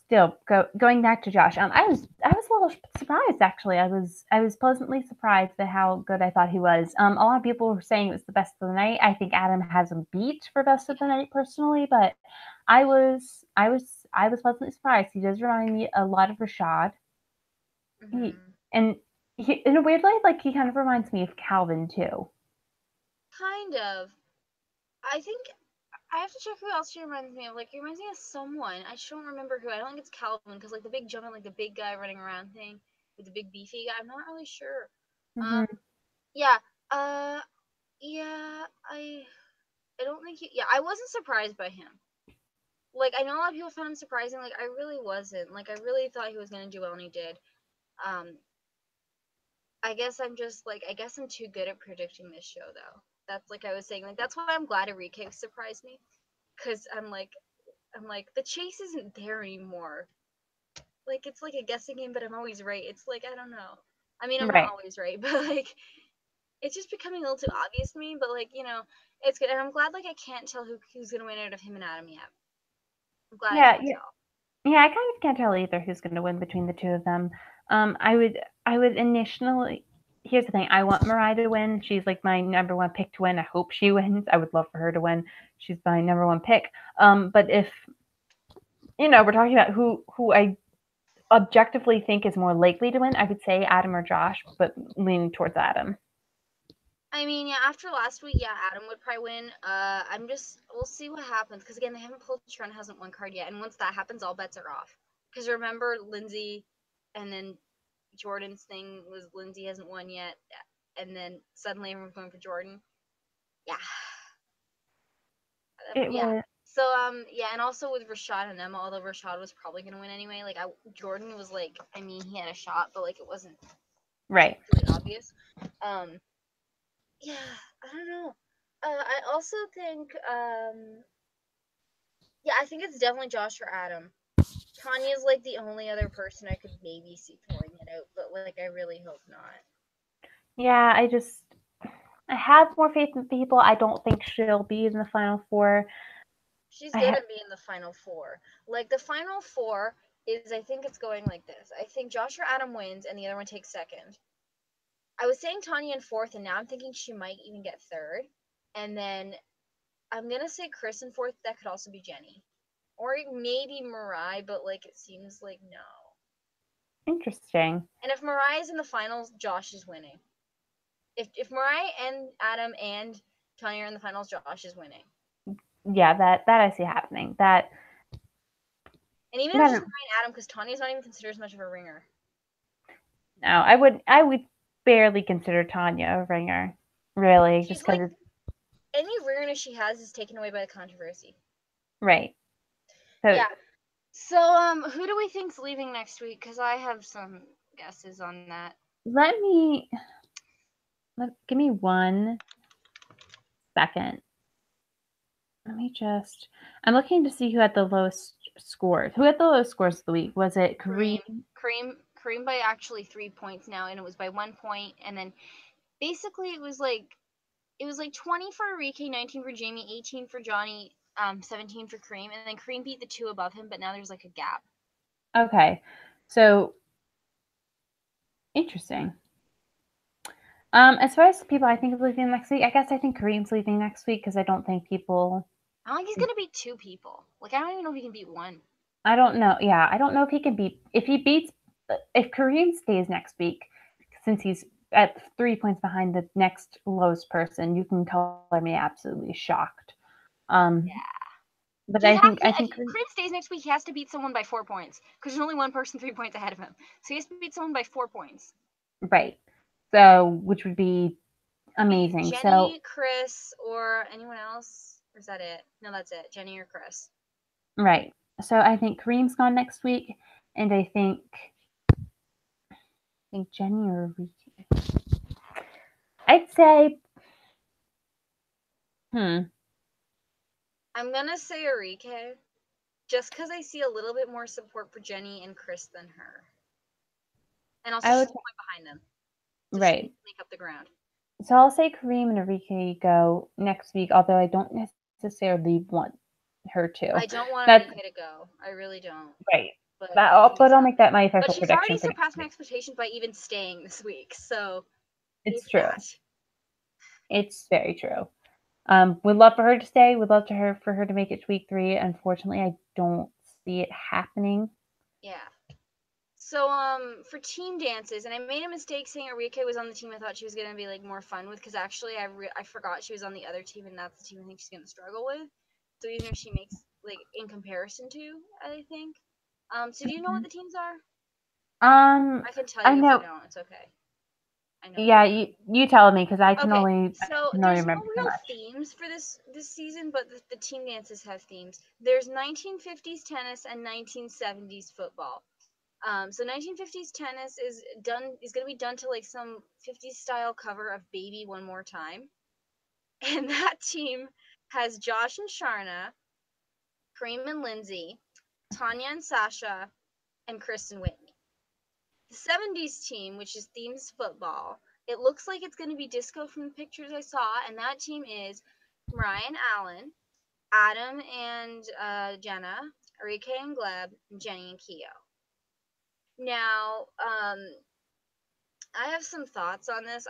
still going back to Josh. I was a little surprised actually. I was pleasantly surprised at how good I thought he was. A lot of people were saying it was the best of the night. I think Adam has him beat for best of the night personally, but I was pleasantly surprised. He does remind me a lot of Rashad. He mm-hmm. and he, in a weird way, like he kind of reminds me of Calvin too. Kind of. I think I have to check who else she reminds me of. Like, he reminds me of someone. I just don't remember who. I don't think it's Calvin, because, like, the big jumping, like, the big guy running around thing with the big beefy guy. I'm not really sure. Mm-hmm. Um, yeah. Uh, yeah, I don't think yeah, I wasn't surprised by him. Like, I know a lot of people found him surprising. Like, I really wasn't. Like, I really thought he was going to do well, and he did. Um, I guess I'm just, like, I guess I'm too good at predicting this show, though. That's, like I was saying. Like, that's why I'm glad Enrique surprised me. Because I'm like, the chase isn't there anymore. Like, it's like a guessing game, but I'm always right. It's like, I don't know. I mean, I'm not Right. always right, but like, it's just becoming a little too obvious to me. But like, it's good, and I'm glad. Like, I can't tell who's gonna win out of him and Adam yet. I'm glad I Yeah, can't yeah, tell. yeah. I kind of can't tell either who's going to win between the two of them. I would initially. here's the thing. I want Mariah to win. She's like my number one pick to win. I hope she wins. I would love for her to win. She's my number one pick. But if we're talking about who I objectively think is more likely to win, I would say Adam or Josh, but leaning towards Adam. I mean, yeah, after last week, yeah, Adam would probably win. We'll see what happens. Because again, they haven't pulled Trent hasn't won card yet. And once that happens, all bets are off. Because remember, Lindsay and then Jordan's thing was Lindsay hasn't won yet. And then suddenly everyone's going for Jordan. Yeah. It Yeah. was So, yeah, and also with Rashad and Emma, although Rashad was probably going to win anyway, like, Jordan was like, I mean, he had a shot, but, like, it wasn't right. really obvious. Yeah, I don't know. I also think, yeah, I think it's definitely Josh or Adam. Tanya's like the only other person I could maybe see pulling it out, but like I really hope not. Yeah, I have more faith in people. I don't think she'll be in the final four. She's I gonna have be in the final four. Like the final four is, I think it's going like this. I think Josh or Adam wins, and the other one takes second. I was saying Tanya in fourth, and now I'm thinking she might even get third. And then I'm gonna say Chris in fourth. That could also be Jenny, or maybe Mariah, but like it seems like no. interesting. And if Mariah's in the finals, Josh is winning. If Mariah and Adam and Tanya are in the finals, Josh is winning. Yeah, that I see happening. That And even if it's Mariah and Adam, because Tanya's not even considered as much of a ringer. no, I would barely consider Tanya a ringer, really, She's just like, because it's any ringerness she has is taken away by the controversy. right. So Yeah. So, who do we think's leaving next week? Because I have some guesses on that. give me 1 second. Let me just. I'm looking to see who had the lowest scores. Who had the lowest scores of the week? Was it Kareem? Kareem by actually 3 points now, and it was by 1 point. And then basically it was like 20 for Enrique, 19 for Jamie, 18 for Johnny, 17 for Kareem, and then Kareem beat the two above him, but now there's like a gap. Okay, so interesting. As far as the people I think is leaving next week, I guess I think Kareem's leaving next week because I don't think people. I don't think he's gonna beat two people. Like I don't even know if he can beat one. I don't know. Yeah, I don't know if he can beat. If Kareem stays next week, since he's at 3 points behind the next lowest person, you can color me absolutely shocked. Yeah. But If I think Kareem stays next week, he has to beat someone by 4 points because there's only one person 3 points ahead of him. So he has to beat someone by 4 points. right. So which would be amazing. Jenny, Chris, or anyone else? Or is that it? No, that's it. Jenny or Chris. Right. So I think Kareem's gone next week, and I think Jenny or Ricky. I'd say, I'm gonna say Enrique, just because I see a little bit more support for Jenny and Chris than her, and also I she's would a point behind them, so she right. needs to make up the ground. So I'll say Kareem and Enrique go next week, although I don't necessarily want her to. I don't want That's Enrique to go. I really don't. right. But But I'll make that my official she's already prediction for surpassed next my week. expectations by even staying this week. So It's it's true. that. It's very true. Would love for her to stay. Would love for her to make it to week 3. Unfortunately, I don't see it happening. Yeah. So for team dances, and I made a mistake saying Enrique was on the team I thought she was gonna be like more fun with, because actually I forgot she was on the other team, and that's the team I think she's gonna struggle with. So even if she makes like in comparison to, I think. So do you know what the teams are? I can tell I you if you know. don't. It's okay. I know. Yeah, you tell me because I can Okay, only so there's no remember so real much. themes for this season, but the team dances have themes. There's 1950s tennis and 1970s football. So 1950s tennis is going to be done to like some 50s style cover of Baby One More Time, and that team has Josh and Sharna, Kareem and Lindsay, Tanya and Sasha, and Chris and Whitney. The 70s team, which is themes football, it looks like it's going to be disco from the pictures I saw, and that team is Ryan Allen, Adam and Jenna, Enrique and Gleb, and Jenny and Keo. Now, I have some thoughts on this.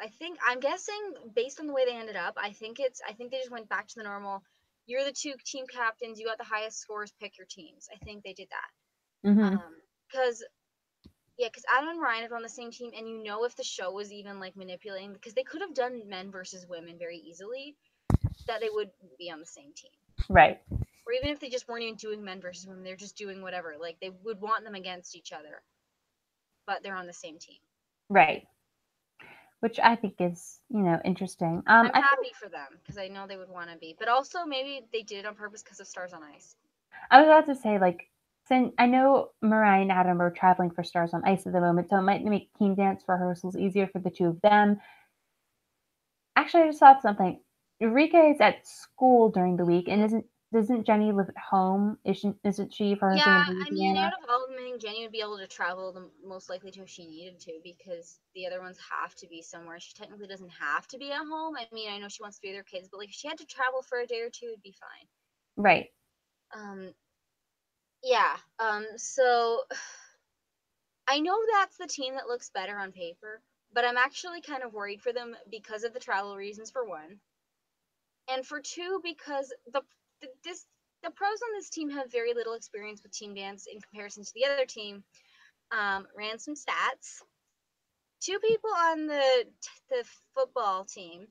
I'm guessing based on the way they ended up, I think they just went back to the normal. You're the two team captains. You got the highest scores. Pick your teams. I think they did that. Mm-hmm. Because yeah, because Adam and Ryan are on the same team, and if the show was even like manipulating, because they could have done men versus women very easily, that they would be on the same team. Right. Or even if they just weren't even doing men versus women, they're just doing whatever. Like they would want them against each other, but they're on the same team. Right. Which I think is, interesting. I'm I think happy for them because I know they would want to be, but also maybe they did it on purpose because of Stars on Ice. I was about to say, like, since I know Mariah and Adam are traveling for Stars on Ice at the moment, so it might make team dance rehearsals easier for the two of them. Actually, I just thought something. Eureka is at school during the week, and doesn't Jenny live at home? Isn't she rehearsing Yeah, in I mean, out Louisiana? of all of them, I think Jenny would be able to travel the most likely to if she needed to, because the other ones have to be somewhere. She technically doesn't have to be at home. I mean, I know she wants to be with her kids, but like if she had to travel for a day or two, it'd be fine. Right. Um, yeah. So I know that's the team that looks better on paper, but I'm actually kind of worried for them because of the travel reasons for one, and for two because the pros on this team have very little experience with team dance in comparison to the other team. Ran some stats. Two people on the football team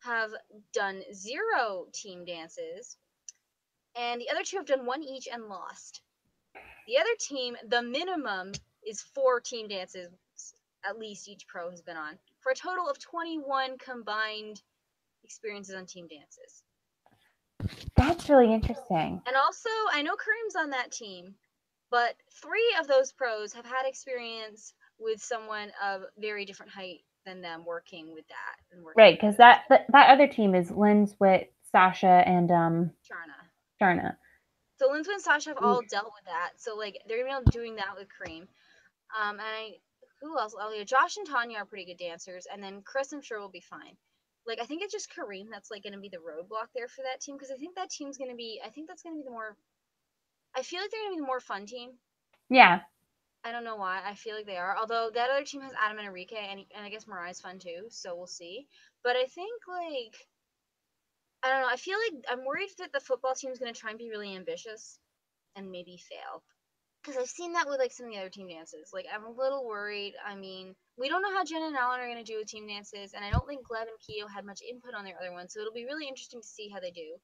have done 0 team dances, and the other two have done 1 each and lost. The other team, the minimum is 4 team dances, at least each pro has been on, for a total of 21 combined experiences on team dances. That's really interesting. And also, I know Kareem's on that team, but 3 of those pros have had experience with someone of very different height than them working with that and working Right, with because it. that other team is Lynn's with Sasha and Charna. Sharna. So Lindsay and Sasha have all dealt with that. So like they're gonna be doing that with Kareem. And who else? Oh yeah, Josh and Tanya are pretty good dancers, and then Chris I'm sure will be fine. Like I think it's just Kareem that's like gonna be the roadblock there for that team, because I think that team's gonna be. I think that's gonna be the more. I feel like they're gonna be the more fun team. Yeah. I don't know why. I feel like they are. Although that other team has Adam and Enrique, and I guess Mariah's fun too. So we'll see. But I think like I don't know. I feel like I'm worried that the football team's gonna try and be really ambitious and maybe fail. Because I've seen that with like some of the other team dances. Like I'm a little worried. I mean, we don't know how Jen and Alan are gonna do with team dances, and I don't think Gleb and Keo had much input on their other ones, so it'll be really interesting to see how they do.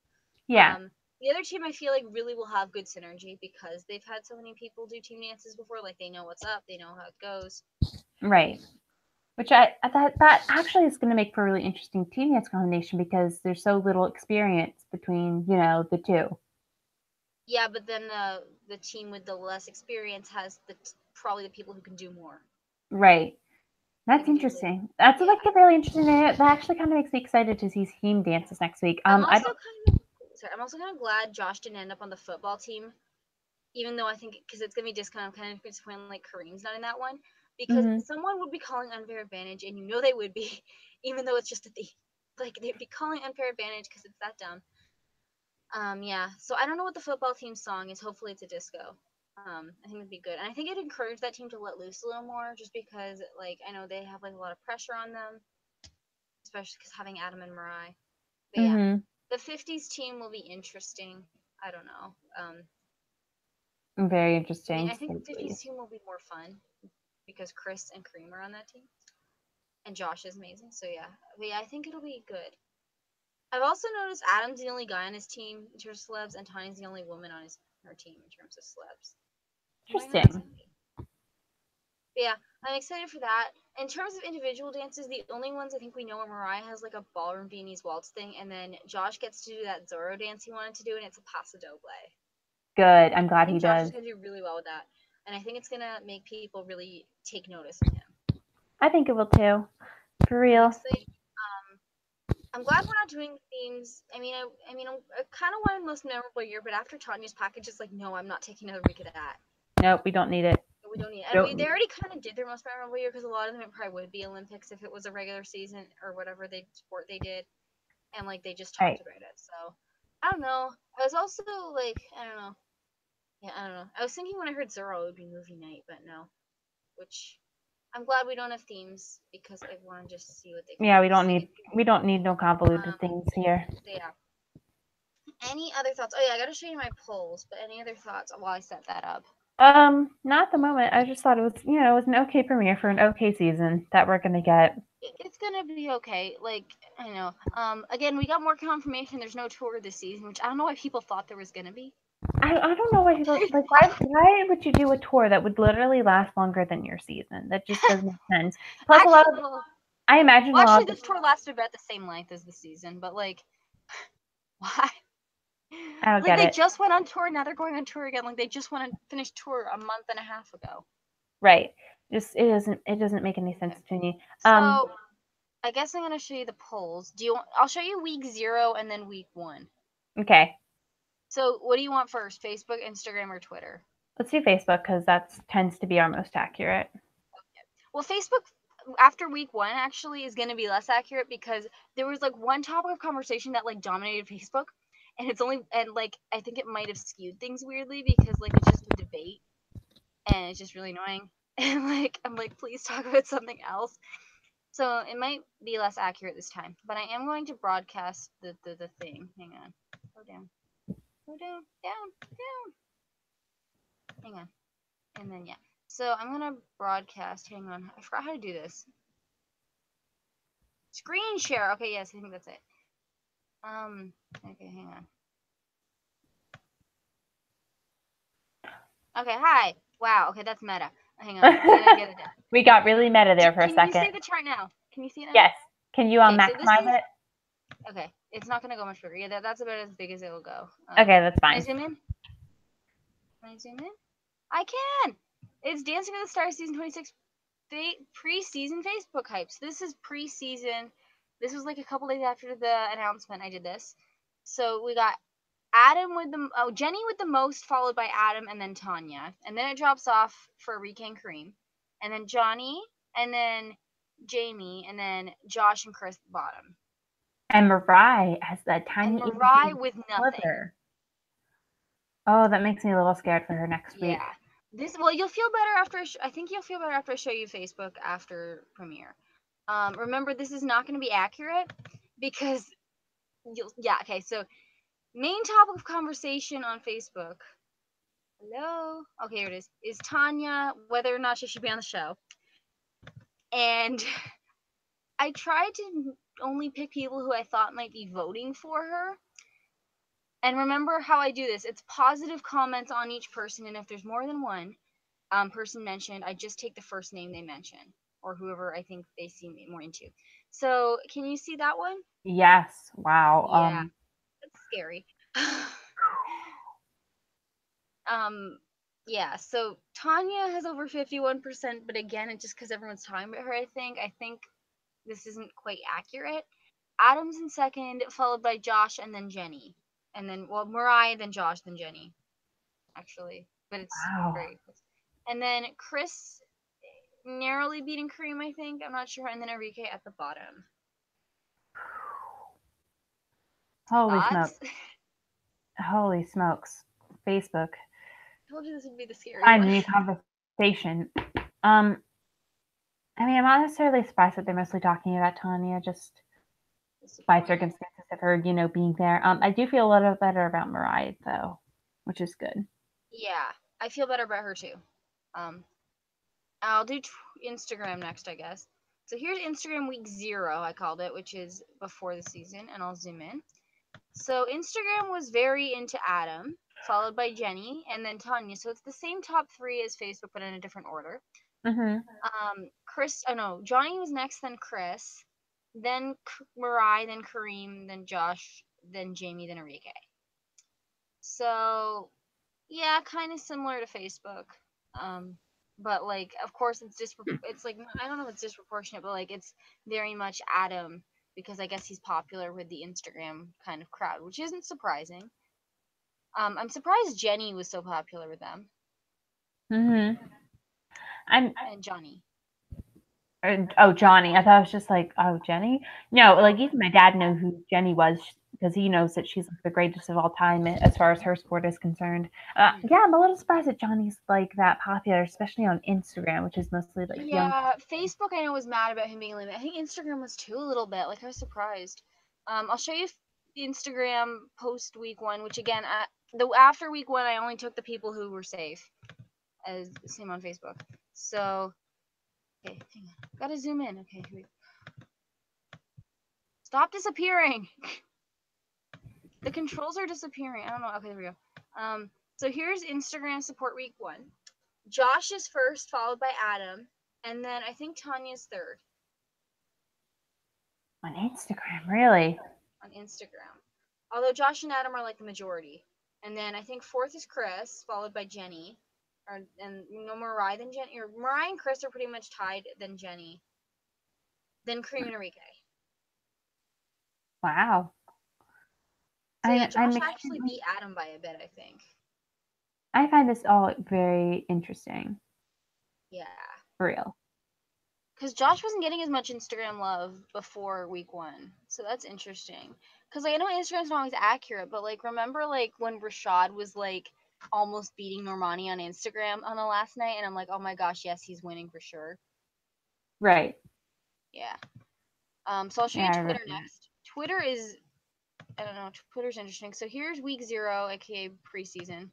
Yeah. The other team I feel like really will have good synergy because they've had so many people do team dances before. Like they know what's up, they know how it goes. Right. Which that actually is going to make for a really interesting team dance combination because there's so little experience between the two. Yeah, but then the team with the less experience has probably the people who can do more. Right. They That's can do like interesting. That's yeah. like a really interesting. That actually kind of makes me excited to see team dances next week. I'm I also don't. kind of sorry. I'm also kind of glad Josh didn't end up on the football team, even though I think because it's gonna be discounted, I'm kind of disappointed like Kareem's not in that one, because Mm-hmm. someone would be calling unfair advantage, and they would be, even though it's just a theme. Like they'd be calling unfair advantage because it's that dumb. Yeah. So I don't know what the football team song is. Hopefully it's a disco. I think it'd be good, and I think it'd encourage that team to let loose a little more, just because like I know they have like a lot of pressure on them, especially because having Adam and Mariah. But yeah, Mm-hmm. the '50s team will be interesting. I don't know. Very I mean, interesting I to think say the the '50s least. team will be more fun because Chris and Kareem are on that team, and Josh is amazing. So yeah, but yeah, I think it'll be good. I've also noticed Adam's the only guy on his team in terms of celebs, and Tanya's the only woman on her team in terms of celebs. Am I not Interesting. excited? But yeah, I'm excited for that. In terms of individual dances, the only ones I think we know are Mariah has like a ballroom beanies waltz thing, and then Josh gets to do that Zorro dance he wanted to do, and it's a paso doble. Good. I'm I glad he think Josh is does. gonna do really well with that, and I think it's gonna make people really take notice of him. I think it will too. For I'm real. excited. I'm glad we're not doing themes. I kind of wanted most memorable year, but after Tanya's package, it's like, no, I'm not taking another week of that. Nope, we don't need it. We don't need it. And Don't they need it. already kind of did their most memorable year because a lot of them it probably would be Olympics if it was a regular season or whatever sport they did, and like they just talked Right. about it. So I don't know. I was also like, I don't know. Yeah, I don't know. I was thinking when I heard Zorro it would be movie night, but no. Which I'm glad we don't have themes because I want to just see what they Yeah, say. we don't need no convoluted things here. Yeah. Any other thoughts? Oh yeah, I gotta show you my polls. But any other thoughts while I set that up? Not at the moment. I just thought it was, it was an okay premiere for an okay season that we're gonna get. It's gonna be okay. Like, I know. Again, we got more confirmation. There's no tour this season, which I don't know why people thought there was gonna be. I don't know why people like why would you do a tour that would literally last longer than your season? That just doesn't make sense. Plus, Actually, I imagine a lot of this tour lasted about the same length as the season, but like, why? I don't Like get they it. just went on tour, now they're going on tour again. Like they just went and finished tour a month and a half ago. Right. Just it doesn't make any sense to me. So I guess I'm gonna show you the polls. I'll show you week 0 and then week 1. Okay. So what do you want first? Facebook, Instagram, or Twitter? Let's do Facebook because that tends to be our most accurate. Well, Facebook after week 1 actually is gonna be less accurate because there was like one topic of conversation that like dominated Facebook, and like I think it might have skewed things weirdly because like it's just a debate and it's just really annoying. And like I'm like, please talk about something else. So it might be less accurate this time, but I am going to broadcast the thing. Hang on. Go down. Go down. Down. Down. Hang on. And then yeah. So I'm gonna broadcast. Hang on. I forgot how to do this. Screen share. Okay, yes, I think that's it. Okay, hang on. Okay, hi. Wow, okay, that's meta. Hang on. I'm gonna get it down. We got really meta there for a second. Can you see the chart now? Can you see it now? Yes. Can you maximize it? Okay, it's not gonna go much bigger. Yeah, that's about as big as it'll go. Okay, that's fine. Can I zoom in? I can! It's Dancing with the Stars Season 26 pre-season Facebook hypes. This is pre-season. This was like a couple days after the announcement I did this. So we got Jenny with the most, followed by Adam, and then Tanya. And then it drops off for Rika and Kareem. And then Johnny, and then Jamie, and then Josh and Chris at the bottom. And Mariah has that tiny Mariah with nothing. Sliver. Oh, that makes me a little scared for her next week. Yeah. You'll feel better after I think you'll feel better after I show you Facebook after premiere. Remember, this is not going to be accurate because okay, so main topic of conversation on Facebook. Hello? Okay, here it is Tanya, whether or not she should be on the show. And I tried to only pick people who I thought might be voting for her. And remember how I do this. It's positive comments on each person, and if there's more than one person mentioned, I just take the first name they mention, or whoever I think they seem more into. So, can you see that one? Yes. Wow. Yeah. That's scary. Yeah, so Tanya has over 51%, but again, it's just because everyone's talking about her, I think this isn't quite accurate. Adam's in second, followed by Josh and then Jenny. And then, Mariah, then Josh, then Jenny. Actually. But it's very close. And then Chris narrowly beating Kareem, I think. I'm not sure. And then Enrique at the bottom. Holy smokes. Holy smokes. Facebook. I told you this would be the scary Find one. new conversation. I mean, I'm not necessarily surprised that they're mostly talking about Tanya, just by circumstances of her, being there. I do feel a little better about Mariah, though, which is good. Yeah, I feel better about her, too. I'll do Instagram next, I guess. So here's Instagram week 0, I called it, which is before the season, and I'll zoom in. So Instagram was very into Adam, followed by Jenny, and then Tanya. So it's the same top 3 as Facebook, but in a different order. Mm-hmm. Johnny was next, then Chris, then Mariah, then Kareem, then Josh, then Jamie, then Enrique. So, yeah, kind of similar to Facebook. But like, of course, it's like, I don't know if it's disproportionate, but like, it's very much Adam because I guess he's popular with the Instagram kind of crowd, which isn't surprising. I'm surprised Jenny was so popular with them. Mm-hmm. And Johnny. Johnny. I thought it was just like, oh, Jenny? No, like even my dad knew who Jenny was because he knows that she's like the greatest of all time as far as her sport is concerned. Yeah, I'm a little surprised that Johnny's like that popular, especially on Instagram, which is mostly like young. Yeah, Facebook I know was mad about him being limited. I think Instagram was too, a little bit. Like I was surprised. I'll show you the Instagram post week 1, which again, after week 1, I only took the people who were safe, as same on Facebook. So, okay, hang on. Gotta zoom in. Okay, here we go. Stop disappearing. The controls are disappearing. I don't know. Okay, there we go. So here's Instagram support week 1. Josh is first, followed by Adam, and then I think Tanya's third. On Instagram, really? On Instagram. Although Josh and Adam are like the majority. And then I think fourth is Chris, followed by Jenny. And no Mariah than Jenny. Or Mariah and Chris are pretty much tied, then Jenny. Then Kareem and Enrique. Wow. So yeah, Josh actually beat Adam by a bit, I think. I find this all very interesting. Yeah. For real. Because Josh wasn't getting as much Instagram love before week 1. So that's interesting. Because like, I know Instagram's not always accurate, but like remember like when Rashad was like almost beating Normani on Instagram on the last night, and I'm like, oh my gosh, yes, he's winning for sure. Right. Yeah. So I'll show you Twitter next. Twitter is, I don't know, Twitter's interesting. So here's week 0, aka preseason.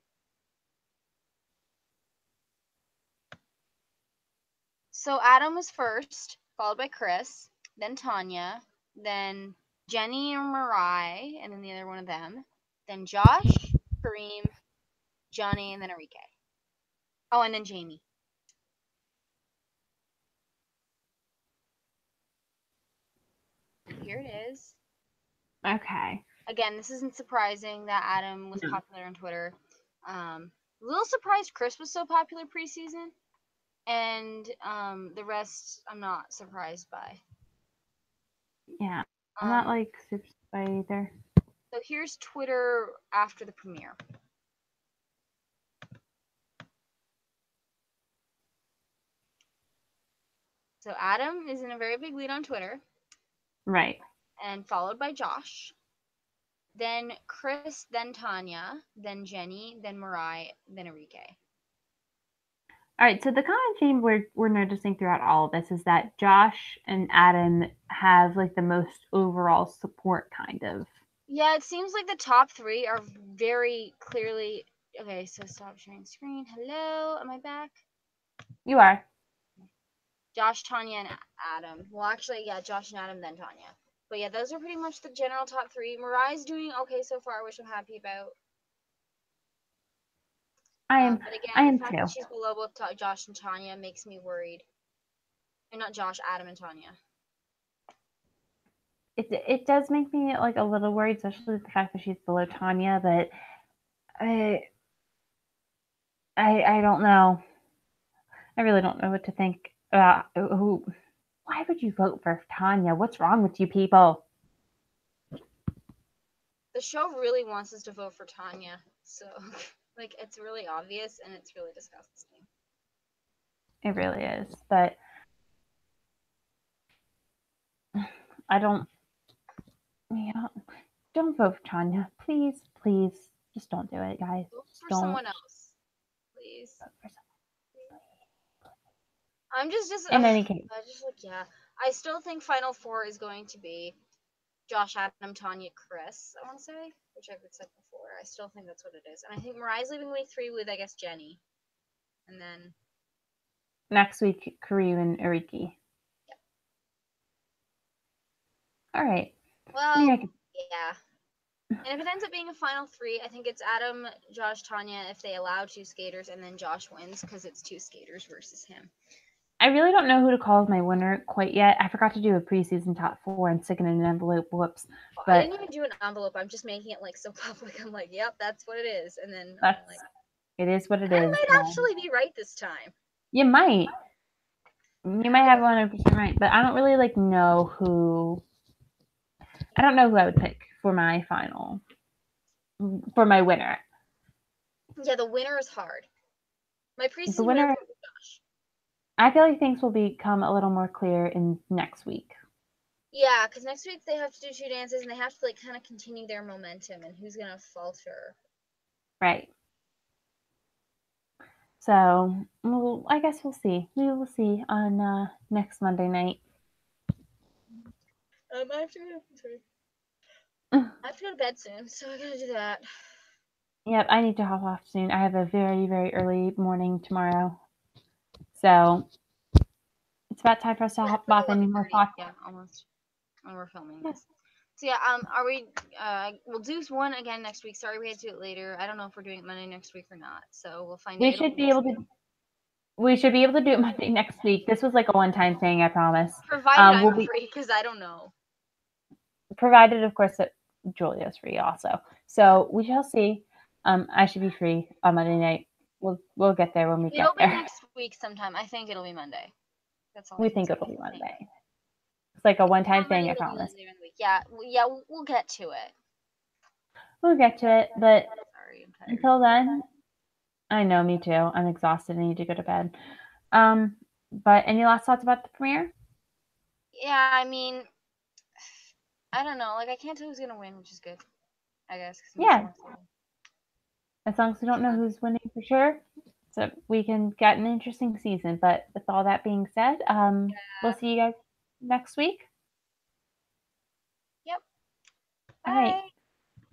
So Adam was first, followed by Chris, then Tanya, then Jenny or Mariah, and then the other one of them, then Josh, Kareem, Johnny, and then Enrique. Oh, and then Jamie. Here it is. Okay. Again, this isn't surprising that Adam was popular on Twitter. A little surprised Chris was so popular preseason. And the rest I'm not surprised by. Yeah. I'm not like super surprised either. So here's Twitter after the premiere. So Adam is in a very big lead on Twitter. Right. And followed by Josh. Then Chris, then Tanya, then Jenny, then Mariah, then Enrique. All right, so the common theme we're noticing throughout all of this is that Josh and Adam have like the most overall support, kind of. Yeah, it seems like the top 3 are very clearly. Okay, so stop sharing screen. Hello, am I back? You are. Josh, Tanya, and Adam. Well, actually, yeah, Josh and Adam, then Tanya. But yeah, those are pretty much the general top 3. Mariah's doing okay so far, which I'm happy about. But again, the fact that she's below both Josh and Tanya makes me worried. And not Josh, Adam and Tanya. It does make me like a little worried, especially the fact that she's below Tanya. But I don't know. I really don't know what to think about who. Why would you vote for Tanya? What's wrong with you people? The show really wants us to vote for Tanya, so like it's really obvious and it's really disgusting. It really is, but I don't. Yeah, don't vote for Tanya, please, please. Just don't do it, guys. Vote for someone else, please. I'm just in any case. I just like, yeah. I still think Final 4 is going to be Josh, Adam, Tanya, Chris. I want to say, which I've said before. I still think that's what it is, and I think Mariah's leaving week 3 with, I guess, Jenny, and then next week Kareem and Enrique. Yeah. All right. Well, yeah. And if it ends up being a final 3, I think it's Adam, Josh, Tanya if they allow 2 skaters, and then Josh wins because it's 2 skaters versus him. I really don't know who to call as my winner quite yet. I forgot to do a preseason top 4 and stick it in an envelope. Whoops. But I didn't even do an envelope. I'm just making it like so public. I'm like, yep, that's what it is. And then I'm like, it is what it I is. might actually be right this time. You might. You might have 100% right, but I don't really like know who. I don't know who I would pick for my final, for my winner. Yeah, the winner is hard. My preseason winner. Gosh. I feel like things will become a little more clear in next week. Yeah, because next week they have to do 2 dances, and they have to like kind of continue their momentum, and who's gonna falter. Right. So, well, I guess we'll see. We will see on next Monday night. I have to go to bed soon, so I gotta do that. Yep, I need to hop off soon. I have a very, very early morning tomorrow. So it's about time for us to Yeah, hop it's like off. Any more 11:30. thoughts? Yeah, almost. When we're filming Yeah. this. So yeah, are we? We'll do one again next week. Sorry, we had to do it later. I don't know if we're doing it Monday next week or not. So we'll find We it. It'll should be be next able week. to. We should be able to do it Monday next week. This was like a one-time thing, I promise. Provided I'm We'll be free, because I don't know. provided, of course, that Julia's free also. So we shall see. I should be free on Monday night. We'll get there when we get It'll be there. next week sometime. I think it'll be Monday. That's all I We can think say. it'll be I think. Monday. It's like a If one-time not Monday, thing, I it'll be promise. later in the week. Yeah, yeah, we'll get to it. We'll get to it, but Sorry, I'm tired. until then, I know, me too. I'm exhausted. I need to go to bed. But any last thoughts about the premiere? Yeah, I mean, I don't know. Like, I can't tell who's gonna win, which is good, I guess, because it makes it Yeah, more fun. as long as we don't know who's winning for sure, so we can get an interesting season. But with all that being said, we'll see you guys next week. Yep. All right. Bye.